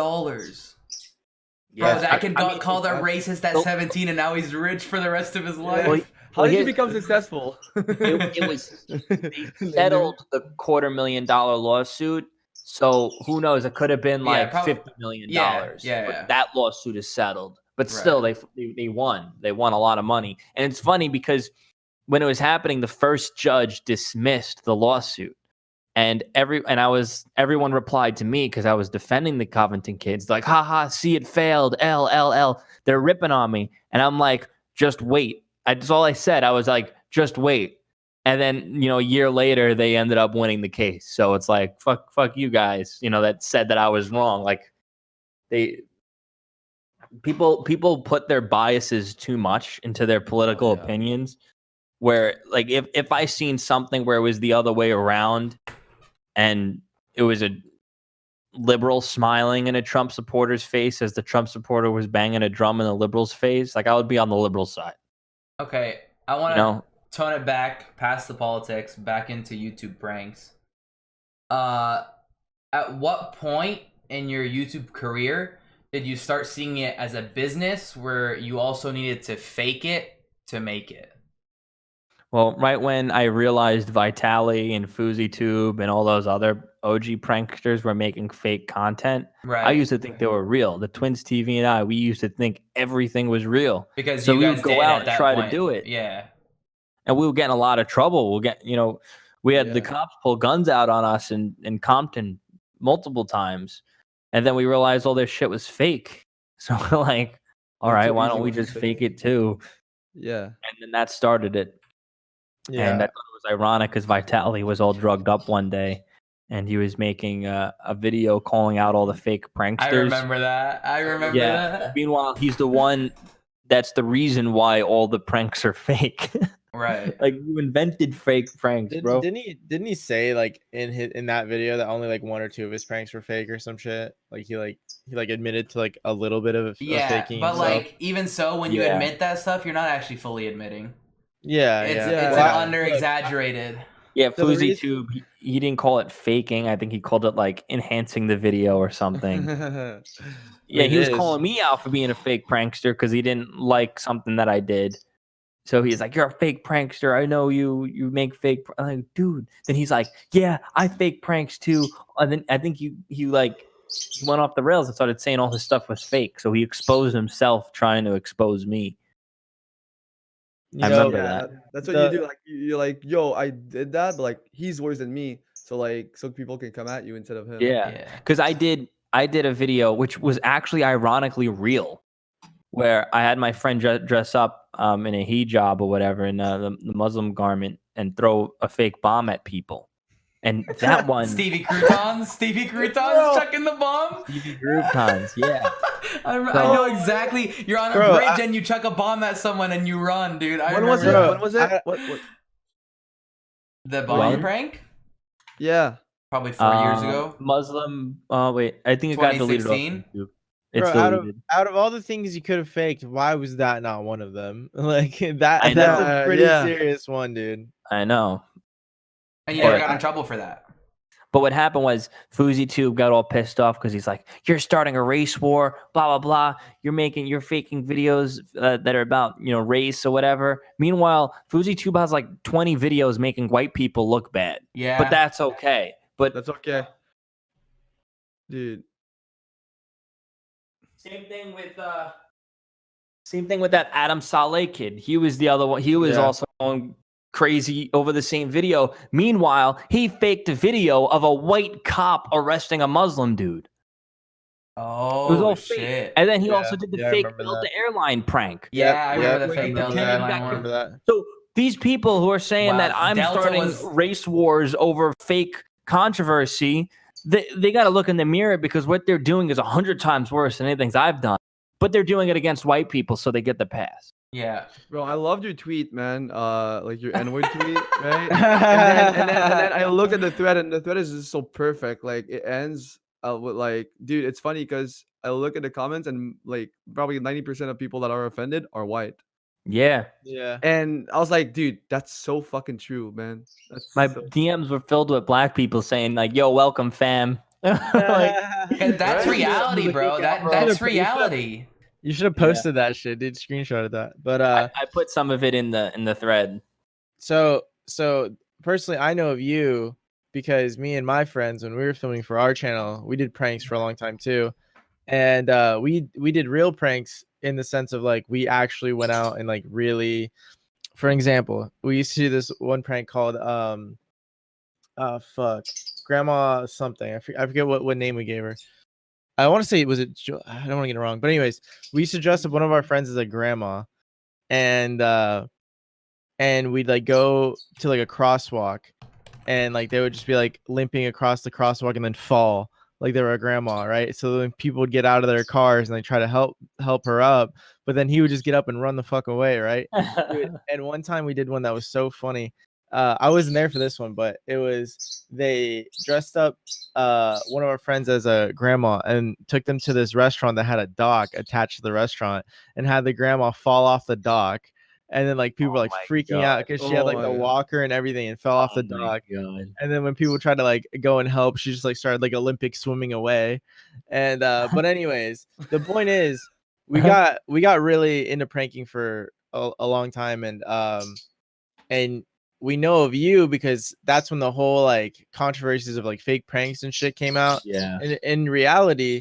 Bro, that kid got called a racist at 17, and now he's rich for the rest of his life. Well, how did he become successful? It was they settled the $250 million lawsuit. So who knows? It could have been like $50 million. But that lawsuit is settled. But still, they won. They won a lot of money. And it's funny because when it was happening, the first judge dismissed the lawsuit. And everyone replied to me because I was defending the Covington kids. Like, haha, see, it failed. LLL. They're ripping on me. And I'm like, just wait. That's all I said. I was like, just wait. And then, a year later, they ended up winning the case. So it's like, fuck you guys, that said that I was wrong. Like, people put their biases too much into their political opinions, where, like, if I seen something where it was the other way around, and it was a liberal smiling in a Trump supporter's face as the Trump supporter was banging a drum in the liberal's face, like, I would be on the liberal side. Okay, I want to tone it back past the politics, back into YouTube pranks. At what point in your YouTube career did you start seeing it as a business where you also needed to fake it to make it? Well, right when I realized Vitali and FouseyTube and all those other OG pranksters were making fake content, I used to think they were real. The Twins TV and we used to think everything was real. Because so we would go out and try to do it. Yeah. And we were getting a lot of trouble. We had the cops pull guns out on us in Compton multiple times. And then we realized all this shit was fake. So we're like, all right, why don't we just fake it too? Yeah. And then that started it. Yeah. And I thought it was ironic because Vitali was all drugged up one day, and he was making a video calling out all the fake pranksters. I remember that. Meanwhile, he's the one that's the reason why all the pranks are fake. Right. Like, you invented fake pranks, bro. Didn't he say, like, in that video that only like 1 or 2 of his pranks were fake or some shit? Like, he admitted to like a little bit of faking but himself. Like, even so, when you admit that stuff, you're not actually fully admitting. It's an under-exaggerated. Yeah, FouseyTube, he didn't call it faking. I think he called it, like, enhancing the video or something. He was calling me out for being a fake prankster because he didn't like something that I did. So he's like, you're a fake prankster. I know you make fake. I'm like, dude. Then he's like, yeah, I fake pranks too. And then I think he went off the rails and started saying all his stuff was fake. So he exposed himself trying to expose me. I remember that. That's what you do. Like, you're like, yo, I did that, but like, he's worse than me. So people can come at you instead of him. Yeah. Because I did a video which was actually ironically real, where I had my friend dress up in a hijab or whatever, in the Muslim garment, and throw a fake bomb at people. And that one... Stevie Croutons chucking the bomb? Stevie Croutons, yeah. I know exactly. You're on a bridge and you chuck a bomb at someone and you run, dude. When was it? What? The bomb prank? Yeah. Probably 4 years ago. Muslim... wait, I think it got deleted off YouTube. It's deleted. Out of all the things you could have faked, why was that not one of them? Like, that's a pretty serious one, dude. I know. And you never got in trouble for that. But what happened was FouseyTube got all pissed off because he's like, you're starting a race war, blah, blah, blah. You're faking videos that are about, race or whatever. Meanwhile, FouseyTube has like 20 videos making white people look bad. Yeah. But that's okay. That's okay. Dude. Same thing with that Adam Saleh kid. He was the other one. He was also going crazy over the same video. Meanwhile, he faked a video of a white cop arresting a Muslim dude. Oh, it was all shit. fake. And then he also did the fake Delta airline prank. Yeah, I remember the fake Delta airline one. So these people who are saying that I'm starting race wars over fake controversy, they got to look in the mirror, because what they're doing is 100 times worse than anything I've done. But they're doing it against white people, so they get the pass. Yeah, bro, I loved your tweet, man. Like your N-word tweet, right? and then I look at the thread, and the thread is just so perfect. Like, it ends with like, dude, it's funny because I look at the comments, and like probably 90% of people that are offended are white. Yeah. And I was like, dude, that's so fucking true, man. My DMs were filled with black people saying like, "Yo, welcome, fam." And that's reality, bro. That's reality. You should have posted that shit, dude. Screenshotted that. But I put some of it in the thread. So personally, I know of you because me and my friends, when we were filming for our channel, we did pranks for a long time too, and we did real pranks in the sense of like we actually went out and like really, for example, we used to do this one prank called grandma something. I forget what name we gave her. I want to say I don't want to get it wrong, but anyways, we used to dress up one of our friends as a grandma, and we'd like go to like a crosswalk, and like they would just be like limping across the crosswalk and then fall like they were a grandma, right? So then people would get out of their cars and they try to help her up, but then he would just get up and run the fuck away, right? Dude, and one time we did one that was so funny. I wasn't there for this one, but they dressed up one of our friends as a grandma and took them to this restaurant that had a dock attached to the restaurant and had the grandma fall off the dock. And then like people were like freaking out because she had like the walker and everything and fell off the dock. And then when people tried to like go and help, she just like started like Olympic swimming away. And but anyways, the point is we got really into pranking for a long time, and we know of you because that's when the whole like controversies of like fake pranks and shit came out. Yeah. And in reality,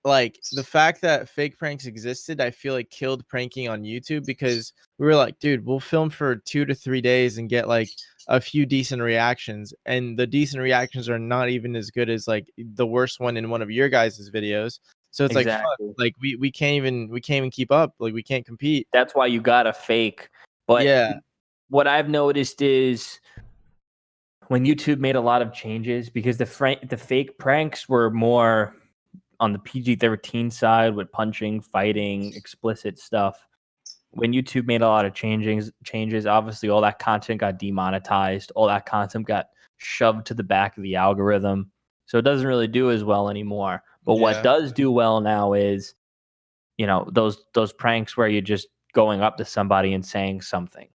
like the fact that fake pranks existed, I feel like killed pranking on YouTube because we were like, dude, we'll film for 2 to 3 days and get like a few decent reactions, and the decent reactions are not even as good as like the worst one in one of your guys' videos. So it's like, fuck, like we can't even keep up. Like we can't compete. That's why you got to fake. But yeah, what I've noticed is when YouTube made a lot of changes, because the fake pranks were more on the PG-13 side with punching, fighting, explicit stuff. When YouTube made a lot of changes, obviously all that content got demonetized. All that content got shoved to the back of the algorithm. So it doesn't really do as well anymore. But what does do well now is, you know, those pranks where you're just going up to somebody and saying something.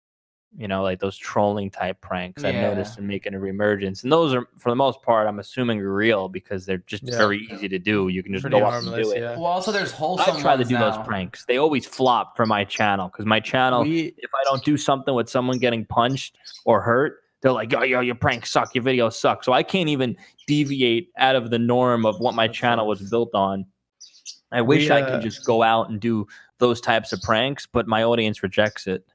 You know, like those trolling type pranks. I've noticed them making a reemergence, and those are, for the most part, I'm assuming real because they're just very easy to do. You can just go up and do it. Well, also there's wholesome. I try to do those pranks. They always flop for my channel because my channel, if I don't do something with someone getting punched or hurt, they're like, yo, your pranks suck, your videos suck. So I can't even deviate out of the norm of what my channel was built on. I wish I could just go out and do those types of pranks, but my audience rejects it.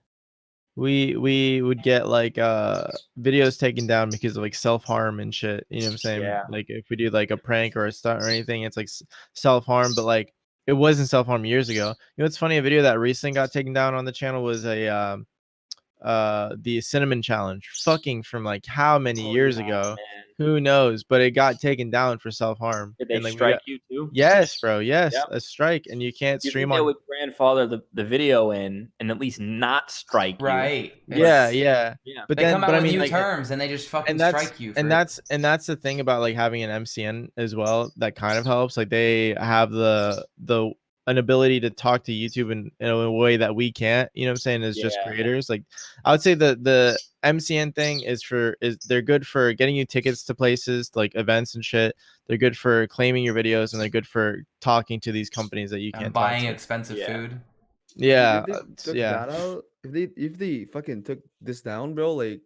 We would get like videos taken down because of like self-harm and shit, you know what I'm saying? Yeah. Like if we do like a prank or a stunt or anything, it's like self-harm, but like it wasn't self-harm years ago. You know what's funny? A video that recently got taken down on the channel was the cinnamon challenge, fucking from like how many years ago? Man. Who knows? But it got taken down for self-harm. Did they like, strike you too? Yes, bro. Yes, a strike, and you can't stream on. They would grandfather the video in and at least not strike you. Right. Yeah. But they come out with new terms and they just fucking strike you. And that's the thing about like having an MCN as well that kind of helps. Like they have an ability to talk to YouTube in a way that we can't, you know what I'm saying, as just creators. Like I would say the MCN thing is they're good for getting you tickets to places like events and shit. They're good for claiming your videos, and they're good for talking to these companies that you can't buying expensive food. Yeah. That out, if they fucking took this down, bro, like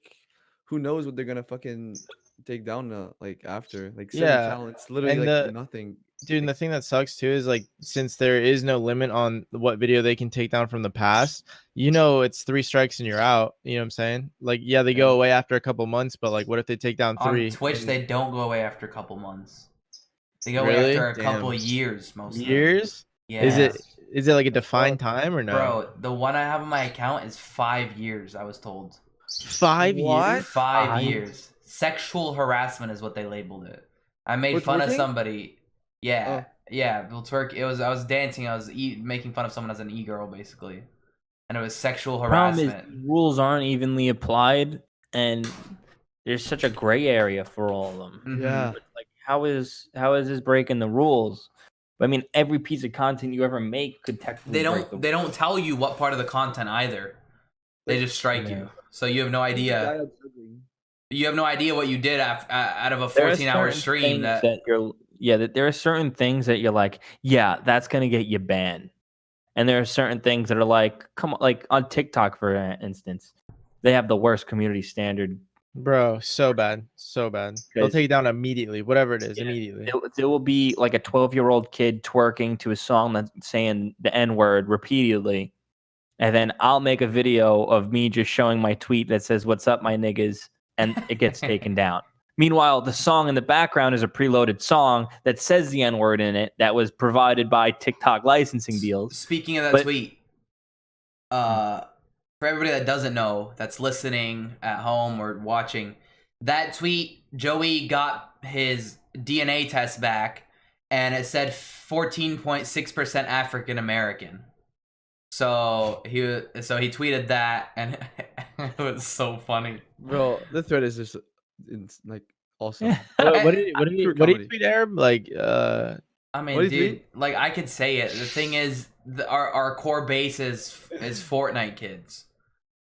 who knows what they're gonna fucking take down like after. Like channel, it's literally like nothing. Dude, and the thing that sucks too is like since there is no limit on what video they can take down from the past, you know, it's 3 strikes and you're out. You know what I'm saying? Like, they go away after a couple months, but like, what if they take down 3? On Twitch, they don't go away after a couple months. They go away after a couple years, mostly. Years? Yeah. Is it like a defined time or no? Bro, the one I have on my account is 5 years. I was told. 5 years? 5 years. Sexual harassment is what they labeled it. I made fun of somebody. Yeah, well, twerk. I was dancing. I was making fun of someone as an e-girl, basically, and it was sexual harassment. Problem is, rules aren't evenly applied, and there's such a gray area for all of them. Mm-hmm. Yeah, but like how is this breaking the rules? I mean, every piece of content you ever make could technically they don't tell you what part of the content either. They just strike you, so you have no idea. You have no idea what you did out of a 14-hour stream. That there are certain things that you're like, that's gonna get you banned, and there are certain things that are like, come on, like on TikTok, for instance, they have the worst community standard. Bro, so bad. They'll take it down immediately, whatever it is, immediately. There will be like a 12-year-old kid twerking to a song that's saying the N-word repeatedly, and then I'll make a video of me just showing my tweet that says, "What's up, my niggas?" and it gets taken down. Meanwhile, the song in the background is a preloaded song that says the N-word in it that was provided by TikTok licensing deals. Speaking of that tweet, for everybody that doesn't know, that's listening at home or watching, that tweet, Joey got his DNA test back, and it said 14.6% African American. So he tweeted that, and it was so funny, bro. The thread is just like awesome. What did he tweet, Arab? Like, I mean, dude, like I could say it. The thing is, our core base is Fortnite kids.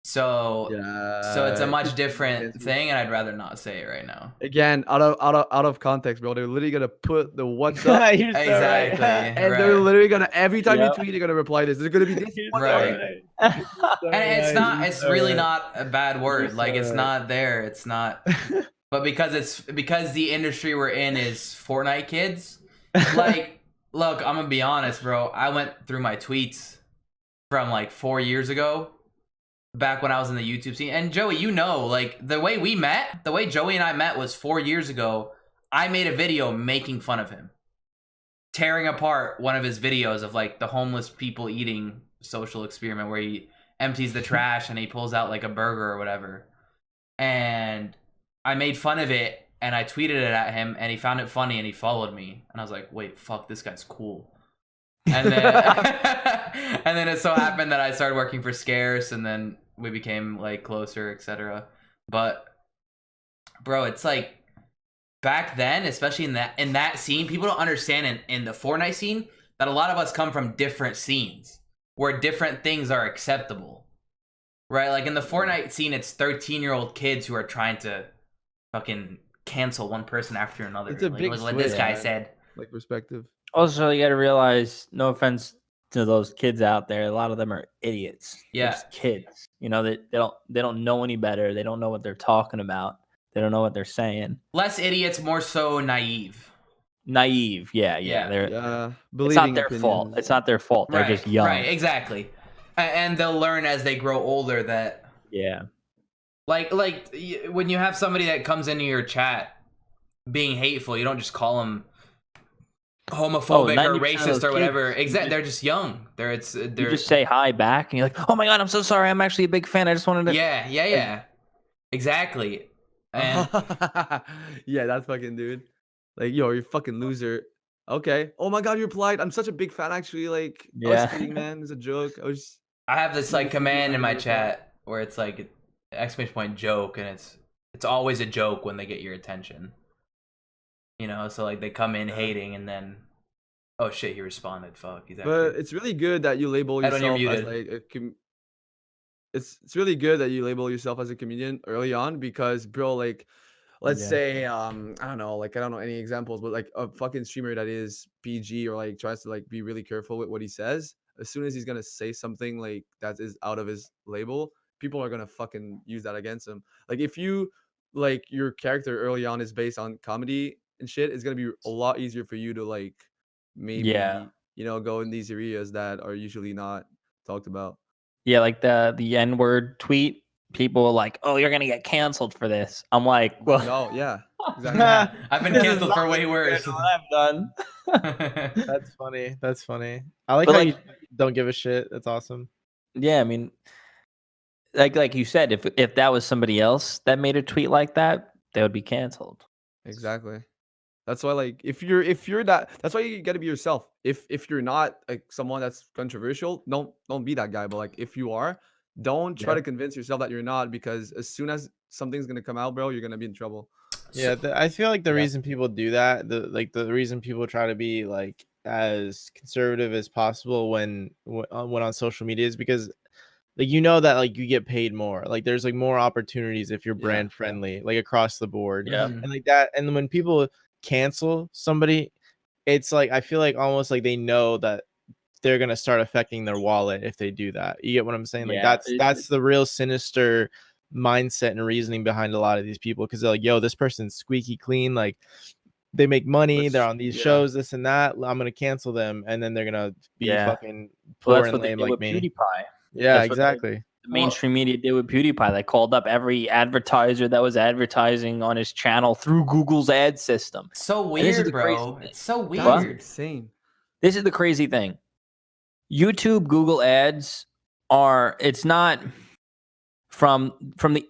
So it's a much different thing, and I'd rather not say it right now. Again, out of context, bro. They're literally gonna put the what's up exactly, and they're literally gonna every time you tweet, they're gonna reply this. There's gonna be this right. And it's really not a bad word. Like it's not there. It's not. But because the industry we're in is Fortnite kids. Like, look, I'm gonna be honest, bro. I went through my tweets from like 4 years ago. Back when I was in the YouTube scene. And Joey, you know, like the way Joey and I met was 4 years ago. I made a video making fun of him, tearing apart one of his videos of like the homeless people eating social experiment where he empties the trash and he pulls out like a burger or whatever. And I made fun of it and I tweeted it at him and he found it funny and he followed me. And I was like, wait, fuck, this guy's cool. And then and then it so happened that I started working for Scarce, and then we became like closer, etc. But bro, it's like back then, especially in that scene, people don't understand in the Fortnite scene that a lot of us come from different scenes where different things are acceptable. Right? Like in the Fortnite scene, it's 13-year-old kids who are trying to fucking cancel one person after another. It's a like, big what this guy said. Like perspective. Also, you got to realize, no offense to those kids out there, a lot of them are idiots. Yeah, they're just kids. You know, they don't know any better. They don't know what they're talking about. They don't know what they're saying. Less idiots, more so naive. Naive, yeah. It's not their fault. It's not their fault. They're just young. Right, exactly. And they'll learn as they grow older that. Yeah. Like when you have somebody that comes into your chat being hateful, you don't just call them homophobic or racist or whatever. Exactly. They're just young. They're you just say hi back and you're like, oh my god, I'm so sorry. I'm actually a big fan. I just wanted to. Yeah. Exactly. And yeah, that's fucking dude. Like, yo, you're a fucking loser. Okay. Oh my god, you're polite. I'm such a big fan, actually. Like, I was kidding, man. It's a joke. I have this like command in my chat where it's like exclamation point joke, and it's always a joke when they get your attention. You know, so like they come in hating and then, oh shit, he responded. Fuck. But it's really good that you label yourself as like it's really good that you label yourself as a comedian early on, because bro, like let's say I don't know any examples, but like a fucking streamer that is PG or like tries to like be really careful with what he says, as soon as he's gonna say something like that is out of his label, people are gonna fucking use that against him. Like if you like your character early on is based on comedy and shit, it's gonna be a lot easier for you to like maybe go in these areas that are usually not talked about. Yeah, like the N-word tweet, people are like, oh, you're gonna get canceled for this. I'm like, well, no, yeah, exactly. I've been canceled for way worse. I'm done. That's funny. I like how you don't give a shit. That's awesome. Yeah, I mean, like you said, if that was somebody else that made a tweet like that, they would be canceled. Exactly. That's why, like, if you're that, that's why you got to be yourself. If you're not like someone that's controversial, don't be that guy. But like, if you are, don't try to convince yourself that you're not, because as soon as something's gonna come out, bro, you're gonna be in trouble. Yeah, I feel like the reason people do that, the reason people try to be like as conservative as possible when on social media is because, like, you know that like you get paid more. Like there's like more opportunities if you're brand friendly, like across the board. Yeah, and like that. And when people cancel somebody, it's like I feel like almost like they know that they're gonna start affecting their wallet if they do that. You get what I'm saying? Like that's the real sinister mindset and reasoning behind a lot of these people, because they're like, yo, this person's squeaky clean, like they make money, they're on these shows, this and that, I'm gonna cancel them, and then they're gonna be fucking poor and lame like me. PewDiePie. Yeah, exactly. the mainstream media did with PewDiePie. They called up every advertiser that was advertising on his channel through Google's ad system. So weird, bro. It's so weird. That's insane. This is the crazy thing. YouTube Google ads it's not from the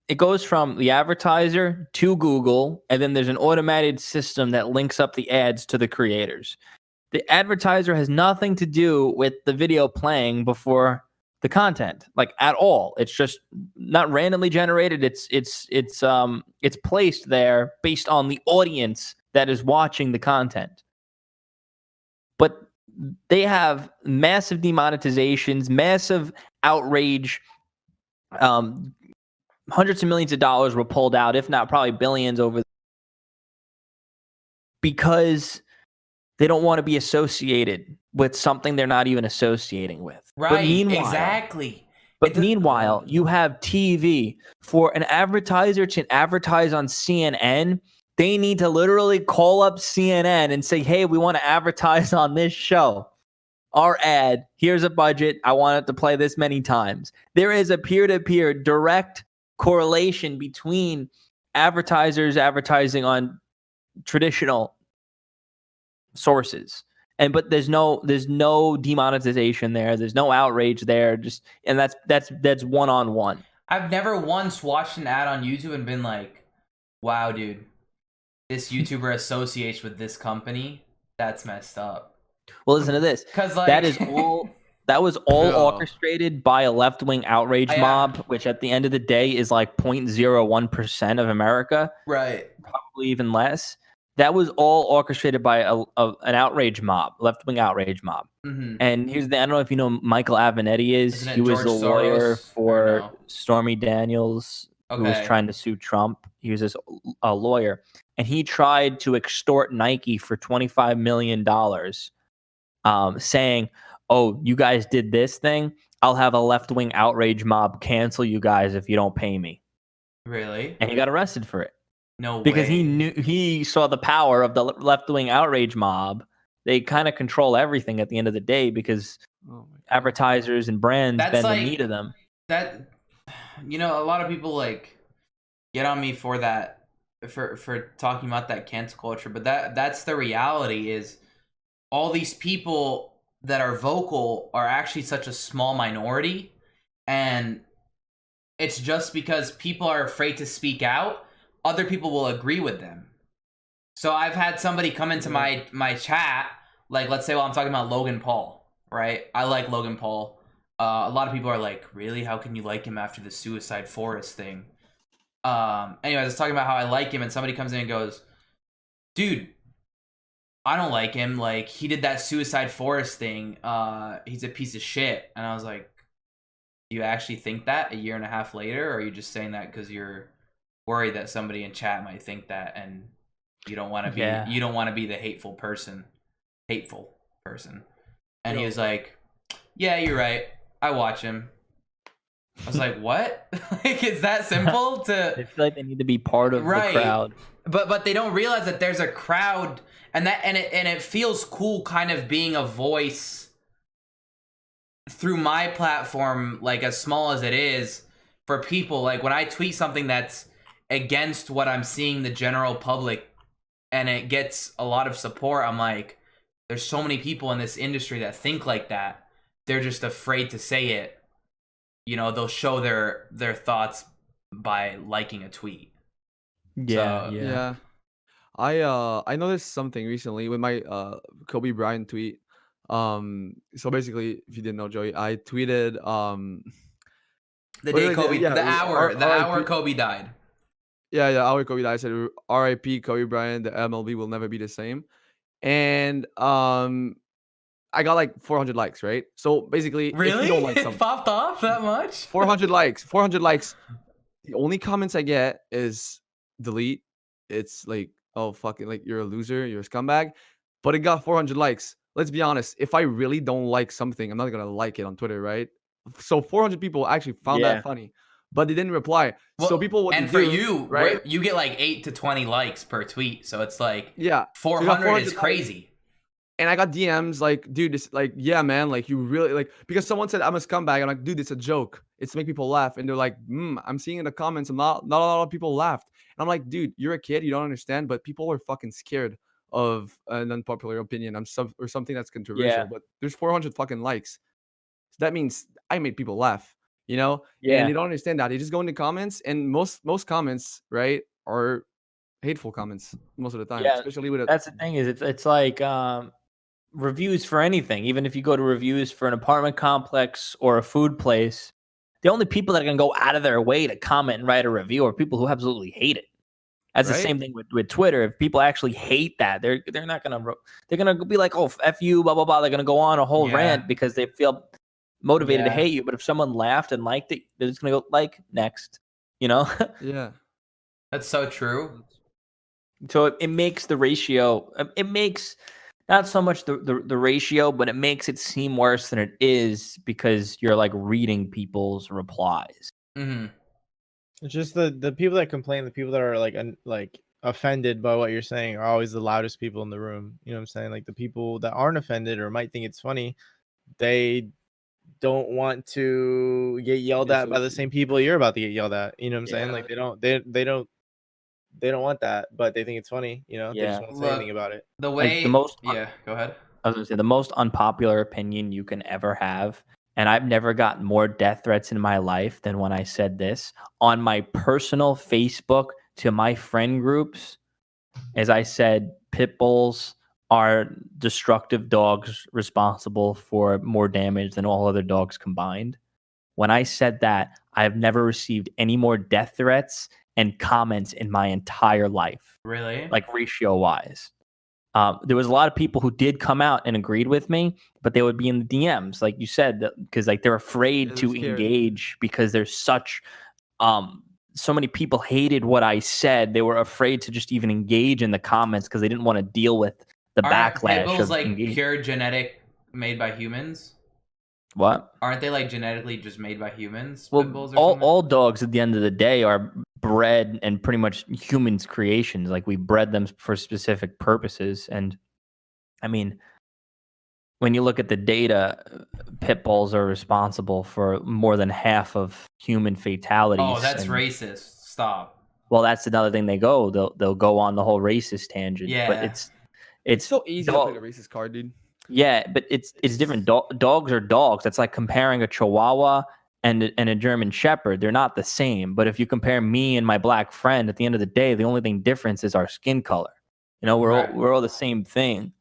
it goes from the advertiser to Google, and then there's an automated system that links up the ads to the creators. The advertiser has nothing to do with the video playing before the content, like at all. It's just not randomly generated. It's placed there based on the audience that is watching the content. But they have massive demonetizations, massive outrage. Hundreds of millions of dollars were pulled out, if not probably billions over, because they don't want to be associated with something they're not even associating with. Right, but meanwhile, exactly. But meanwhile, you have TV. For an advertiser to advertise on CNN, they need to literally call up CNN and say, hey, we want to advertise on this show. Our ad, here's a budget. I want it to play this many times. There is a peer-to-peer direct correlation between advertisers advertising on traditional sources, but there's no demonetization there. There's no outrage there. That's one-on-one. I've never once watched an ad on YouTube and been like, wow, dude, this YouTuber associates with this company. That's messed up. Well, listen to this. Because like that was all orchestrated by a left-wing outrage mob, which at the end of the day is like 0.01% of America. Right. Probably even less. That was all orchestrated by an outrage mob, left-wing outrage mob. Mm-hmm. And I don't know if you know Michael Avenatti is. He was a lawyer for Stormy Daniels, who was trying to sue Trump. He was a lawyer. And he tried to extort Nike for $25 million, saying, oh, you guys did this thing? I'll have a left-wing outrage mob cancel you guys if you don't pay me. Really? And he got arrested for it. No way. Because he saw the power of the left-wing outrage mob. They kind of control everything at the end of the day because advertisers and brands bend the knee to them. That, a lot of people like get on me for that, for talking about that cancel culture. But that's the reality is all these people that are vocal are actually such a small minority, and it's just because people are afraid to speak out, other people will agree with them. So I've had somebody come into my chat, like let's say I'm talking about Logan Paul, right? I like Logan Paul. A lot of people are like, really? How can you like him after the Suicide Forest thing? Anyways, I was talking about how I like him, and somebody comes in and goes, dude, I don't like him. Like, he did that Suicide Forest thing. He's a piece of shit. And I was like, do you actually think that a year and a half later? Or are you just saying that because you're worried that somebody in chat might think that and you don't want to be you don't want to be the hateful person? And he was like, yeah, you're right. I watch him. I was like, what? Like, it's that simple to... I feel like they need to be part of the crowd. But they don't realize that there's a crowd, and it feels cool kind of being a voice through my platform, like as small as it is, for people. Like when I tweet something that's against what I'm seeing the general public and it gets a lot of support, I'm like, there's so many people in this industry that think like that. They're just afraid to say it. They'll show their thoughts by liking a tweet. Yeah. I noticed something recently with my Kobe Bryant tweet. So basically, if you didn't know, Joey, I tweeted the day Kobe, the hour Kobe hour Kobe died. I said, "R.I.P. Kobe Bryant. The MLB will never be the same." And I got like 400 likes, right? So basically, really, if you don't like something, it popped off that much. 400 likes. The only comments I get is delete. It's like, oh, fucking, like, you're a loser, you're a scumbag. But it got 400 likes. Let's be honest. If I really don't like something, I'm not gonna like it on Twitter, right? So 400 people actually found that funny, but they didn't reply. Well, so people, right? You get like 8 to 20 likes per tweet, so it's like 400 is crazy. And I got DMs like, dude, this like, yeah, man, like you really like because someone said I'm a scumbag. I'm like, dude, it's a joke. It's to make people laugh. And they're like, I'm seeing in the comments, not a lot of people laughed. And I'm like, dude, you're a kid, you don't understand, but people are fucking scared of an unpopular opinion. Or something that's controversial. Yeah. But there's 400 fucking likes. So that means I made people laugh, you know? And Yeah. they don't understand that. They just go in the comments, and most comments, right, are hateful comments most of the time, Yeah. especially with That's the thing is it's like reviews for anything. Even if you go to reviews for an apartment complex or a food place, the only people that are gonna go out of their way to comment and write a review are people who absolutely hate it. That's the right? same thing with Twitter. If people actually hate that, they're not gonna they're gonna be like, oh, f you, blah blah blah. They're gonna go on a whole Yeah. rant because they feel motivated to Yeah. hate you. But if someone laughed and liked it, they're just gonna go like next. You know. Yeah. That's so true. So it makes the ratio. It makes not so much the ratio, but it makes it seem worse than it is because you're like reading people's replies. Mm-hmm. It's just the people that complain, the people that are like offended by what you're saying are always the loudest people in the room. You know what I'm saying? Like the people that aren't offended or might think it's funny, they don't want to get yelled at by the same people you're about to get yelled at. You know what I'm saying? Yeah. Like they don't want that, but they think it's funny. You know, they just Yeah. won't say anything about it. The Like way, the most. yeah, go ahead. I was gonna say the most unpopular opinion you can ever have, and I've never gotten more death threats in my life than when I said this on my personal Facebook to my friend groups. As I said, pit bulls are destructive dogs responsible for more damage than all other dogs combined. When I said that, I have never received any more death threats and comments in my entire life, Really? like ratio wise. There was a lot of people who did come out and agreed with me, but they would be in the DMs, like you said, because like they're afraid Yeah, to they're scared. engage because there's so many people hated what I said. They were afraid to just even engage in the comments because they didn't want to deal with the Aren't pit backlash bulls of like engaging. pure genetic made by humans? What? Aren't they like genetically just made by humans? Well, Pit bulls or all, something? all dogs at the end of the day are bred and pretty much humans' creations. Like we bred them for specific purposes. And I mean, when you look at the data, pit bulls are responsible for more than half of human fatalities. Oh, that's and, racist. Stop. well, that's another thing they go. They'll go on the whole racist tangent. Yeah. But It's so easy to play dog, the racist card, dude. yeah, but it's different. Dogs are dogs. That's like comparing a Chihuahua and a German Shepherd. They're not the same. But if you compare me and my black friend, at the end of the day, the only thing difference is our skin color. You know, Right. we're all the same thing.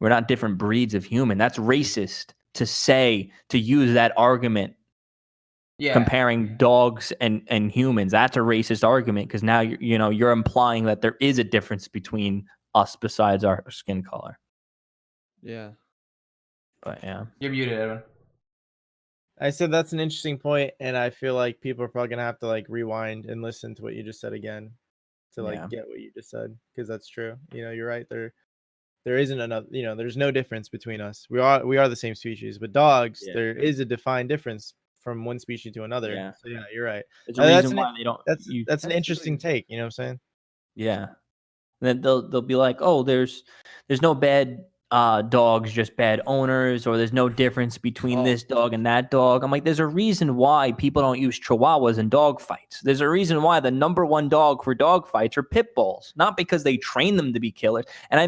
We're not different breeds of human. That's racist to use that argument Yeah. comparing dogs and humans. That's a racist argument because now you're implying that there is a difference between us besides our skin color. Yeah. But yeah. You're muted, Edwin. I said that's an interesting point, and I feel like people are probably gonna have to like rewind and listen to what you just said again to like Yeah. get what you just said, because that's true. You know, you're right. There isn't another. You know, there's no difference between us. We are the same species, but dogs, Yeah. there is a defined difference from one species to another. Yeah. So yeah, you're right. There's a That's reason an why they don't use. that's an interesting take. You know what I'm saying? Yeah. And then they'll be like, oh, there's no bad dogs, just bad owners, or there's no difference between this dog and that dog. I'm like, there's a reason why people don't use Chihuahuas in dog fights. There's a reason why the number one dog for dog fights are pit bulls, not because they train them to be killers. And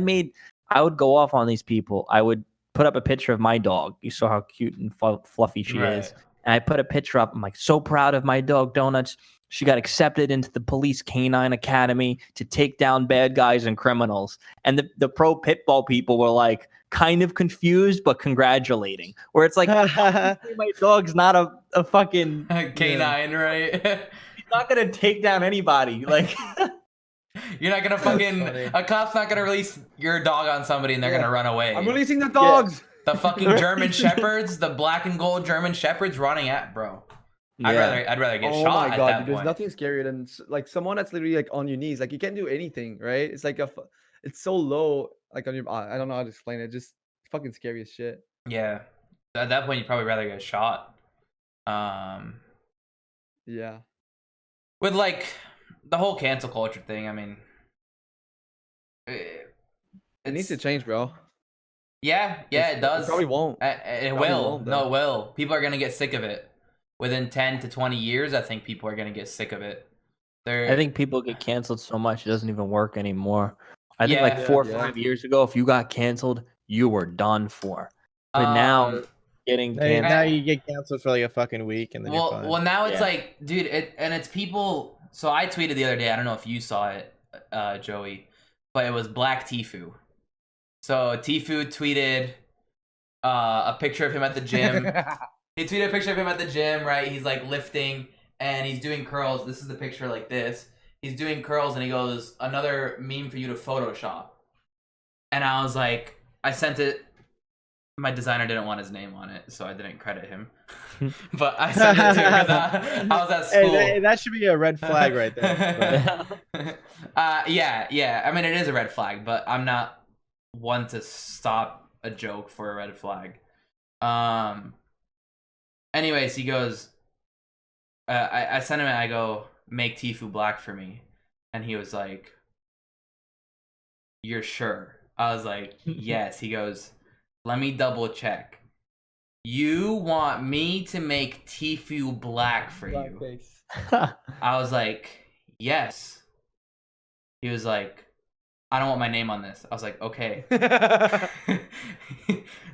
I would go off on these people. I would put up a picture of my dog. You saw how cute and fluffy she is. And I put a picture up. I'm like, so proud of my dog, Donuts. She got accepted into the police canine academy to take down bad guys and criminals. And the pro pit bull people were like kind of confused, but congratulating. Where it's like, my dog's not a fucking canine, right? He's not going to take down anybody. Like, you're not going to fucking, a cop's not going to release your dog on somebody and they're going to run away. I'm releasing the dogs. The fucking German Shepherds, the black and gold German Shepherds running at, bro. I'd rather get shot at that dude, there's point. nothing scarier than like someone that's literally like on your knees. Like you can't do anything, right? It's like it's so low, like on your. I don't know how to explain it. Just fucking scary as shit. Yeah, at that point you'd probably rather get shot. Yeah. With like the whole cancel culture thing, I mean, It needs to change, bro. Yeah, it does. It probably won't. It Probably will. won't, No, though. it will. People are gonna get sick of it. Within 10 to 20 years, I think people are gonna get sick of it. I think people get canceled so much it doesn't even work anymore. I think like Yeah. 4 or 5 years ago, if you got canceled, you were done for. But now getting Now canceled. you get canceled for like a fucking week and then you're fine. Well, now it's Yeah. like, dude, it's people. So I tweeted the other day. I don't know if you saw it, Joey, but it was Black Tfue. So Tfue tweeted a picture of him at the gym. He tweeted a picture of him at the gym, right? He's like lifting and he's doing curls. This is the picture like this. He's doing curls and he goes, another meme for you to Photoshop. And I was like, I sent it. My designer didn't want his name on it, so I didn't credit him. But I sent it to him because I was at school. Hey, that should be a red flag right there. Yeah. I mean, it is a red flag, but I'm not one to stop a joke for a red flag. Anyways, he goes, I sent him and I go, make Tfue black for me. And he was like, you're sure? I was like, yes. He goes, let me double check. You want me to make Tfue black for you? I was like, yes. He was like, I don't want my name on this. I was like, okay.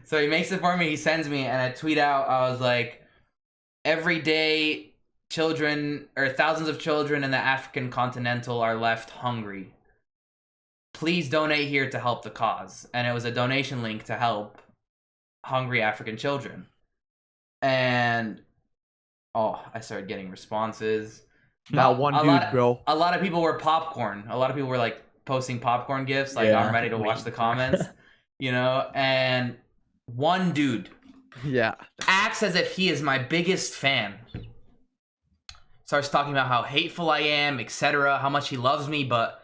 So he makes it for me. He sends me, and I tweet out. I was like, every day, children or thousands of children in the African continental are left hungry. Please donate here to help the cause. And it was a donation link to help hungry African children. And I started getting responses. Not one dude, bro. A lot of people were popcorn. A lot of people were like posting popcorn gifs, like I'm ready to watch the comments, you know. And one dude, acts as if he is my biggest fan. Starts talking about how hateful I am, etc. How much he loves me, but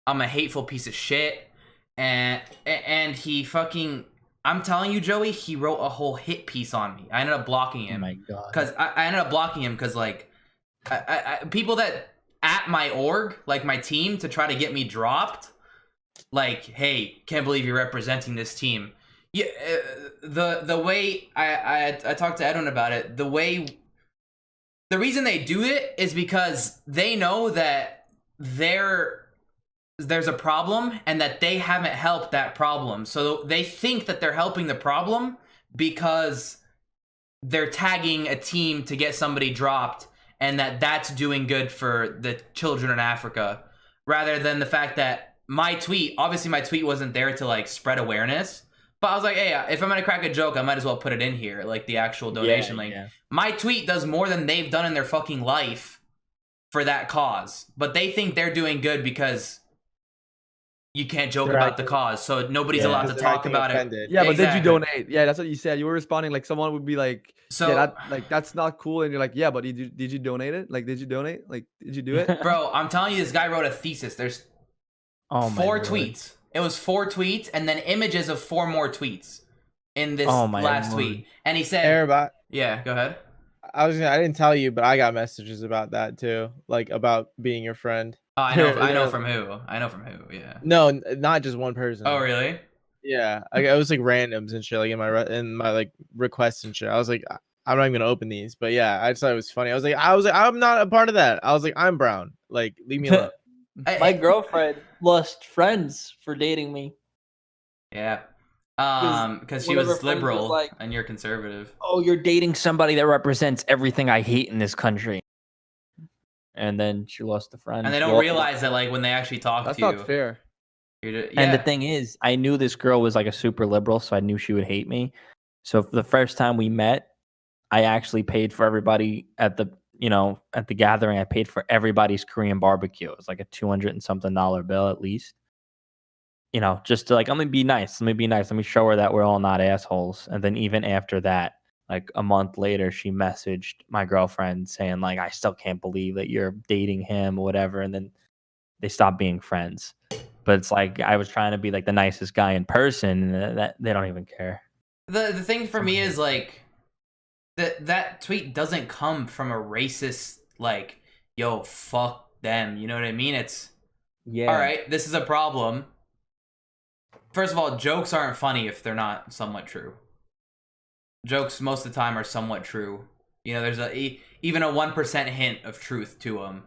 I'm a hateful piece of shit. And he fucking, I'm telling you, Joey, he wrote a whole hit piece on me. I ended up blocking him. Oh my God. Because I ended up blocking him because, like, people that at my org, like my team, to try to get me dropped, like, hey, can't believe you're representing this team. Yeah, the way I talked to Edwin about it, the reason they do it is because they know that there's a problem and that they haven't helped that problem. So they think that they're helping the problem because they're tagging a team to get somebody dropped and that's doing good for the children in Africa, rather than the fact that my tweet wasn't there to like spread awareness. But I was like, hey, if I'm gonna crack a joke, I might as well put it in here, like the actual donation link. Yeah. My tweet does more than they've done in their fucking life for that cause. But they think they're doing good because you can't joke about the cause, so nobody's allowed to talk about it. Yeah, but did you donate? Yeah, that's what you said. You were responding like someone would be like, so yeah, that's not cool, and you're like, yeah, but did you donate it? Like, did you donate? Like, did you do it? Bro, I'm telling you, this guy wrote a thesis. There's 4 tweets. It was 4 tweets and then images of 4 more tweets in this last tweet. And he said, yeah, go ahead. I didn't tell you, but I got messages about that too, like about being your friend. Oh, I know from who. Yeah. No, not just one person. Oh, really? Yeah, it was like randoms and shit, like in my like requests and shit. I was like, I'm not even gonna open these, but yeah, I just thought it was funny. I was like, I'm not a part of that. I was like, I'm brown. Like, leave me alone. My girlfriend lost friends for dating me. Yeah. Because she was liberal and you're conservative. Oh, you're dating somebody that represents everything I hate in this country. And then she lost a friend. And they don't realize that, like, when they actually talk to you. That's not fair. And the thing is, I knew this girl was like a super liberal, so I knew she would hate me. So for the first time we met, I actually paid for everybody at the gathering. I paid for everybody's Korean barbecue. It was like a $200 and something bill at least. You know, just to like, I'm gonna be nice. Let me show her that we're all not assholes. And then even after that, like a month later, she messaged my girlfriend saying like, I still can't believe that you're dating him or whatever. And then they stopped being friends. But it's like, I was trying to be like the nicest guy in person, and that they don't even care. The thing for me is like, that tweet doesn't come from a racist, like, yo, fuck them. You know what I mean? It's, all right, this is a problem. First of all, jokes aren't funny if they're not somewhat true. Jokes most of the time are somewhat true. You know, there's even a 1% hint of truth to them.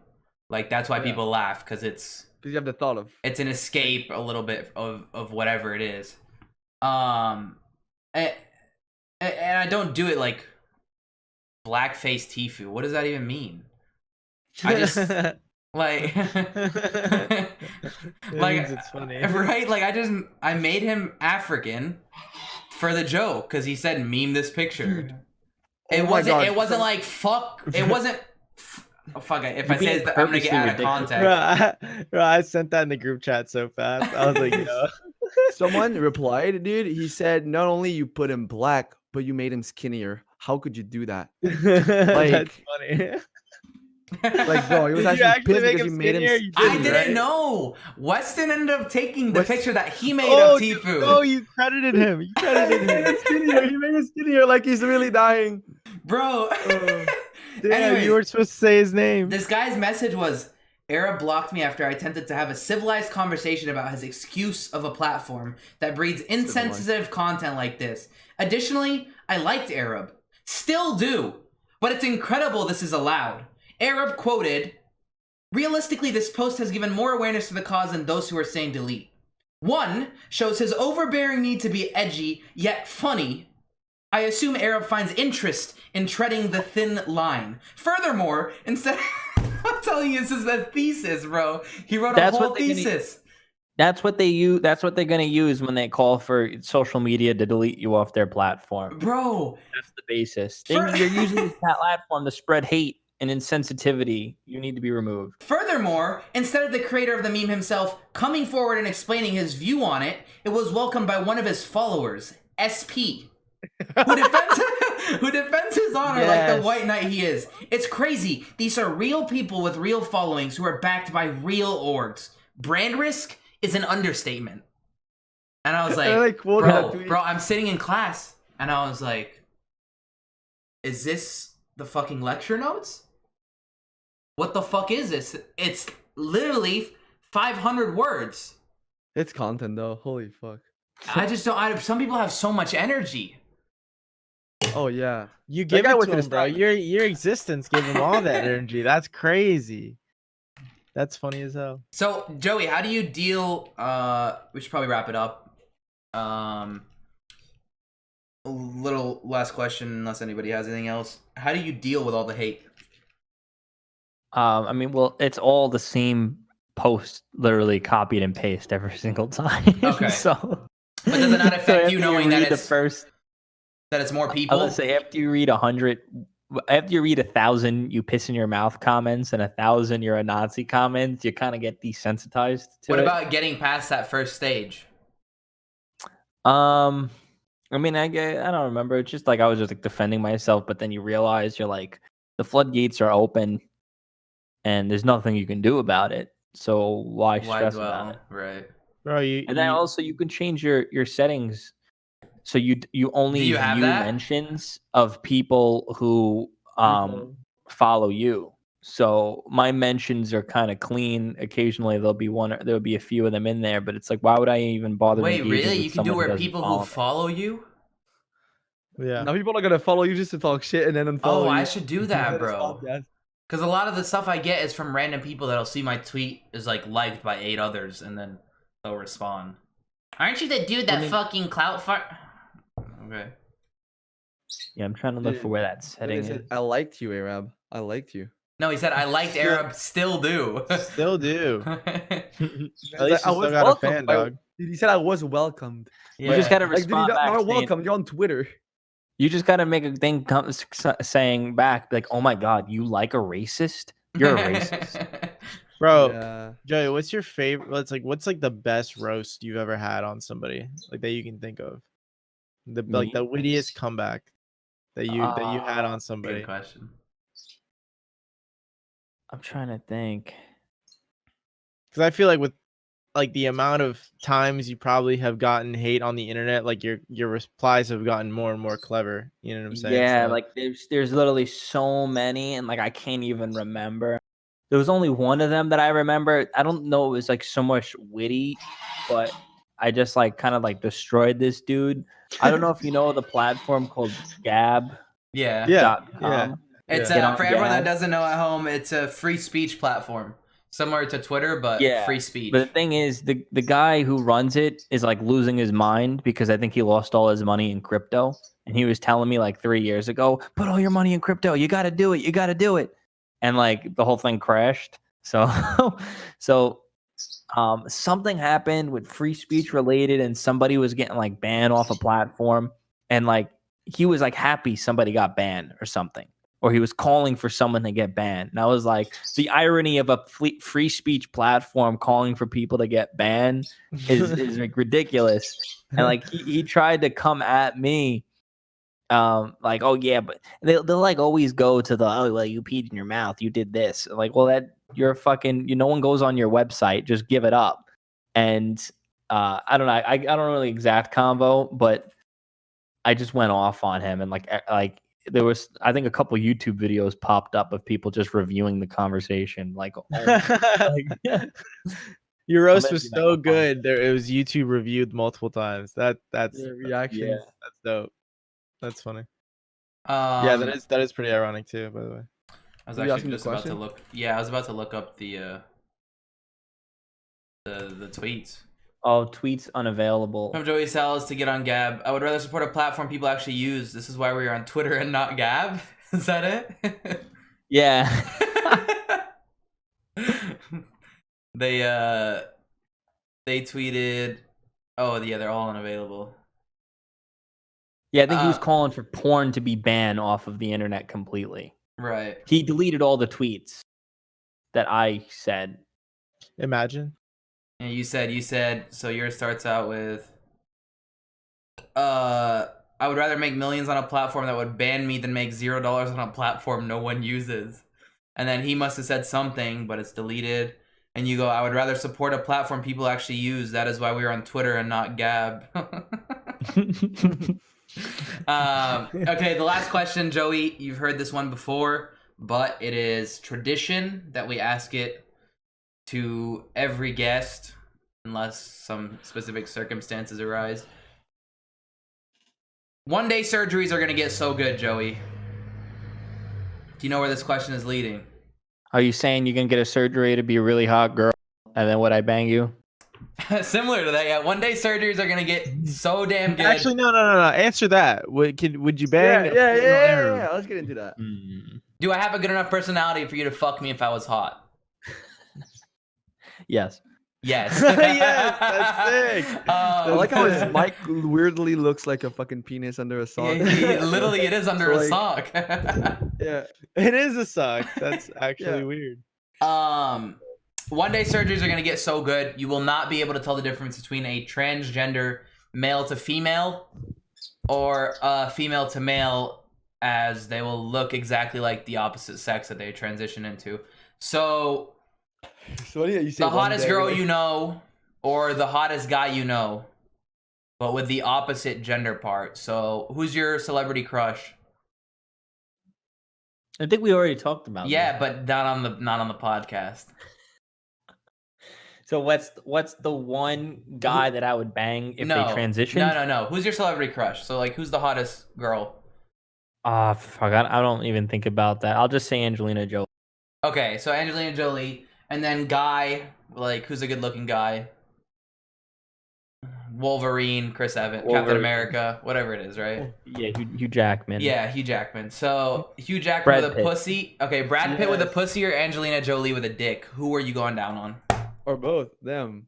Like that's why people laugh, because you have the thought of it's an escape a little bit of whatever it is. And I don't do it like blackface Tfue. What does that even mean? I just like means it's funny, right? Like I made him African for the joke because he said meme this picture. It wasn't like fuck. It wasn't. Oh, fuck it. If I say that, I'm gonna get out of context. Bro, I sent that in the group chat so fast. I was like, yo. Someone replied, dude. He said, not only you put him black, but you made him skinnier. How could you do that? That's funny. Like, bro, he was actually pissed because you made him skinny, I didn't know. Weston ended up taking the picture that he made of Tfue. Oh, you credited him. You credited him. He made him skinnier, like he's really dying. Bro. Damn, Anyways, you were supposed to say his name. This guy's message was, Arab blocked me after I attempted to have a civilized conversation about his excuse of a platform that breeds insensitive content like this. Additionally, I liked Arab. Still do. But it's incredible this is allowed. Arab quoted, realistically, this post has given more awareness to the cause than those who are saying delete. One, shows his overbearing need to be edgy, yet funny. I assume Arab finds interest in treading the thin line. Furthermore, instead I'm telling you, this is a thesis, bro. He wrote a whole thesis. That's what they use. That's what they're gonna use when they call for social media to delete you off their platform. Bro, that's the basis. You're using this platform to spread hate and insensitivity. You need to be removed. Furthermore, instead of the creator of the meme himself coming forward and explaining his view on it, it was welcomed by one of his followers, SP. Who defends his honor like the white knight he is. It's crazy. These are real people with real followings who are backed by real orgs. Brand risk is an understatement. And I was like, bro, I'm sitting in class and I was like, is this the fucking lecture notes? What the fuck is this? It's literally 500 words. It's content though. Holy fuck. I just don't. Some people have so much energy. Oh yeah, you give it to him, bro. Your existence gave him all that energy. That's crazy. That's funny as hell. So Joey, how do you deal? We should probably wrap it up. A little last question, unless anybody has anything else. How do you deal with all the hate? I mean, well, it's all the same post, literally copied and pasted every single time. Okay. So, but does it not affect you knowing that it's that it's more people? Let's say after you read 100, after you read 1,000, you piss in your mouth comments, and 1,000 you're a Nazi comments, you kind of get desensitized to What it. about getting past that first stage? I mean, I don't remember. It's just like I was just like defending myself, but then you realize you're like the floodgates are open, and there's nothing you can do about it. So why stress about it? Right, bro. And then also you can change your settings. So you only view mentions of people who follow you. So my mentions are kind of clean. Occasionally there'll be a few of them in there, but it's like, why would I even bother? Wait, really? You can do where people who follow you? Yeah. Now people are gonna follow you just to talk shit and then unfollow you. I should do that, bro. Because a lot of the stuff I get is from random people that'll see my tweet is like liked by 8 others, and then they'll respond. Aren't you the dude that fucking clout fire? Okay. Yeah, I'm trying to look for where that setting is. I liked you, Arab. I liked you. No, he said I liked Arab. Still do. Still do. At least I was got a fan, dog. He said I was welcomed. Yeah. You just gotta respond back. Not welcome. You're on Twitter. You just gotta make a thing saying back, like, "Oh my god, you like a racist? You're a racist." Bro, yeah. Joey, what's your favorite? What's the best roast you've ever had on somebody, like that you can think of? The wittiest comeback that you had on somebody. Good question. I'm trying to think. Because I feel like with the amount of times you probably have gotten hate on the internet, like your replies have gotten more and more clever. You know what I'm saying? Yeah, so, like there's literally so many, and like I can't even remember. There was only one of them that I remember. I don't know, it was like so much witty, but I just like kind of like destroyed this dude. I don't know if you know the platform called Gab.com. Yeah. It's Get on for everyone that Gab. doesn't know at home, it's a free speech platform. Similar to Twitter, but free speech. But the thing is, the guy who runs it is like losing his mind because I think he lost all his money in crypto. And he was telling me like 3 years ago, put all your money in crypto. You got to do it. You got to do it. And like the whole thing crashed. So, something happened with free speech related, and somebody was getting like banned off a platform, and like he was like happy somebody got banned or something, or he was calling for someone to get banned. And I was like, the irony of a free speech platform calling for people to get banned is like ridiculous. And like he tried to come at me. Like, oh yeah, but they'll like always go to the, oh well, you peed in your mouth, you did this. Like, well, that you're fucking, no one goes on your website, just give it up. And I don't know, I don't know the exact convo, but I just went off on him, and like there was, I think, a couple YouTube videos popped up of people just reviewing the conversation. Like, your roast was so good. It was YouTube reviewed multiple times. That's reaction. Yeah, that's dope. That's funny. Yeah, that is pretty ironic too, by the way. I was actually just about to look. Yeah, I was about to look up the tweets. Oh, tweets unavailable. From Joey Salas to get on Gab. I would rather support a platform people actually use. This is why we are on Twitter and not Gab. Is that it? Yeah. They tweeted. Oh yeah, they're all unavailable. Yeah, I think he was calling for porn to be banned off of the internet completely. Right. He deleted all the tweets that I said. Imagine. And you said, so yours starts out with, I would rather make millions on a platform that would ban me than make $0 on a platform no one uses. And then he must have said something, but it's deleted. And you go, I would rather support a platform people actually use. That is why we are on Twitter and not Gab. Okay, the last question, Joey, you've heard this one before, but it is tradition that we ask it to every guest unless some specific circumstances arise. One-day surgeries are gonna get so good, Joey. Do you know where this question is leading? Are you saying you're gonna get a surgery to be a really hot girl and then would I bang you? Similar to that, yeah. One-day surgeries are gonna get so damn good. Actually, no. Answer that. Would you bang? Yeah. Let's get into that. Do I have a good enough personality for you to fuck me if I was hot? Yes. Yes. Yes, that's sick. I like how his mic weirdly looks like a fucking penis under a sock. Yeah, literally, it is under a sock. Yeah, it is a sock. That's actually weird. One-day surgeries are going to get so good, you will not be able to tell the difference between a transgender male to female or female to male, as they will look exactly like the opposite sex that they transition into. So what do you say? The hottest girl you know, or the hottest guy you know, but with the opposite gender part. So who's your celebrity crush? I think we already talked about that. But not on the podcast. So what's the one guy that I would bang if they transitioned? No. Who's your celebrity crush? So like, who's the hottest girl? Fuck, I don't even think about that. I'll just say Angelina Jolie. Okay, so Angelina Jolie, and then guy, like, who's a good-looking guy? Wolverine, Chris Evans, Captain America, whatever it is, right? Yeah, Hugh Jackman. Yeah, Hugh Jackman. So Hugh Jackman with a pussy. Okay, Brad Pitt with a pussy or Angelina Jolie with a dick? Who are you going down on? Or both. Them.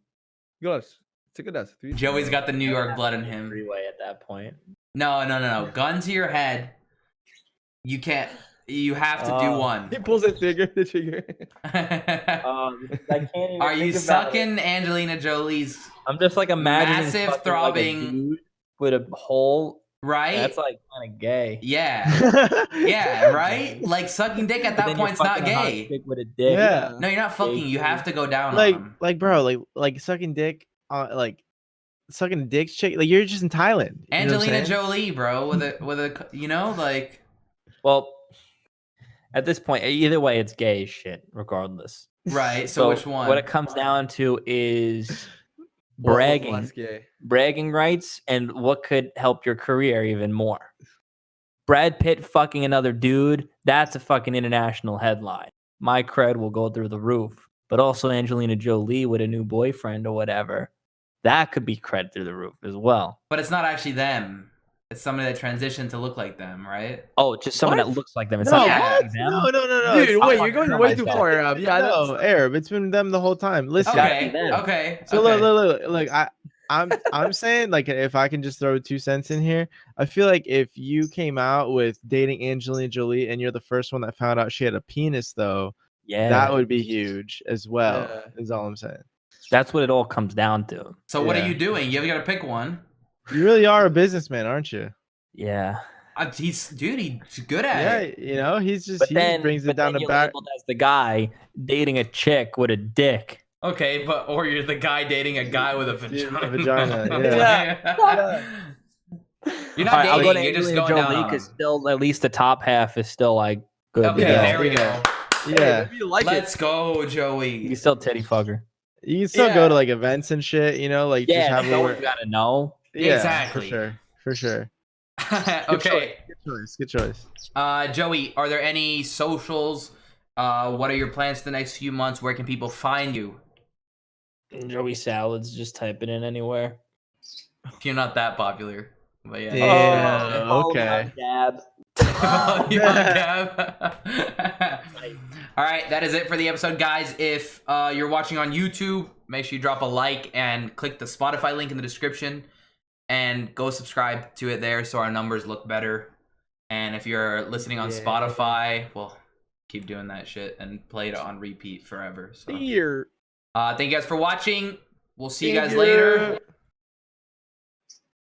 It's a good ass. Joey's got the New York blood in him. Freeway at that point. No. Gun to your head. You can't. You have to do one. He pulls the trigger. I can't even Are you sucking Angelina Jolie's? I'm just like imagining massive throbbing like a dude with a hole. Right? That's like kind of gay. Yeah. Yeah, right? Like sucking dick at that point's not gay. Dick with a dick. Yeah. No, you're not fucking. You have to go down on him. Like sucking dick, like sucking dick's chick. Like you're just in Thailand. Angelina Jolie, bro, with a like. Well, at this point, either way, it's gay as shit, regardless. Right. So which one? What it comes down to is bragging, What's gay? bragging rights, and what could help your career even more. Brad Pitt fucking another dude, that's a fucking international headline. My cred will go through the roof. But also Angelina Jolie with a new boyfriend or whatever, that could be cred through the roof as well. But it's not actually them. It's somebody that transitioned to look like them, right? Oh, just someone What? that looks like them. It's No, not what? actually them. No. Dude, it's- wait, I'm you're going fucking way too myself. far, Arab. Yeah, no, that's Arab. It's been them the whole time. Listen, gotta Okay. be them. Okay. so okay. look, I'm saying, like, if I can just throw 2 cents in here, I feel like if you came out with dating Angelina Jolie and you're the first one that found out she had a penis, though, Yeah, that would be huge as well. Yeah. Is all I'm saying. that's what it all comes down to. So what are Yeah. you doing? You got to pick one. You really are a businessman, aren't you? Yeah. He's good at Yeah, it. you know, he's just But he then, brings but it down then to you're back. labeled as the guy dating a chick with a dick. Okay, or you're the guy dating a guy with a vagina. vagina, yeah. You're not All right, I'll go to dating. You're just Angelina going down Jolie on because him. still at least the top half is still like good. Okay, to go. there we Yeah. go. Yeah, Maybe you like Let's go, You Joey. can still titty fucker. you can still Yeah. go to like events and shit. You know, like just Yeah, have no a one's gotta know. yeah, Exactly. for sure. Okay. Good choice. Joey, are there any socials? What are your plans for the next few months? Where can people find you? Joey Salads, just type it in anywhere. If you're not that popular. But yeah. Damn. Follow me Okay. on Gab. Follow you on Gab. All right, that is it for the episode, guys. If you're watching on YouTube, make sure you drop a like and click the Spotify link in the description and go subscribe to it there so our numbers look better. And if you're listening on Yeah. Spotify, well, keep doing that shit and play it on repeat forever. So, Here. thank you guys for watching. We'll see you guys later.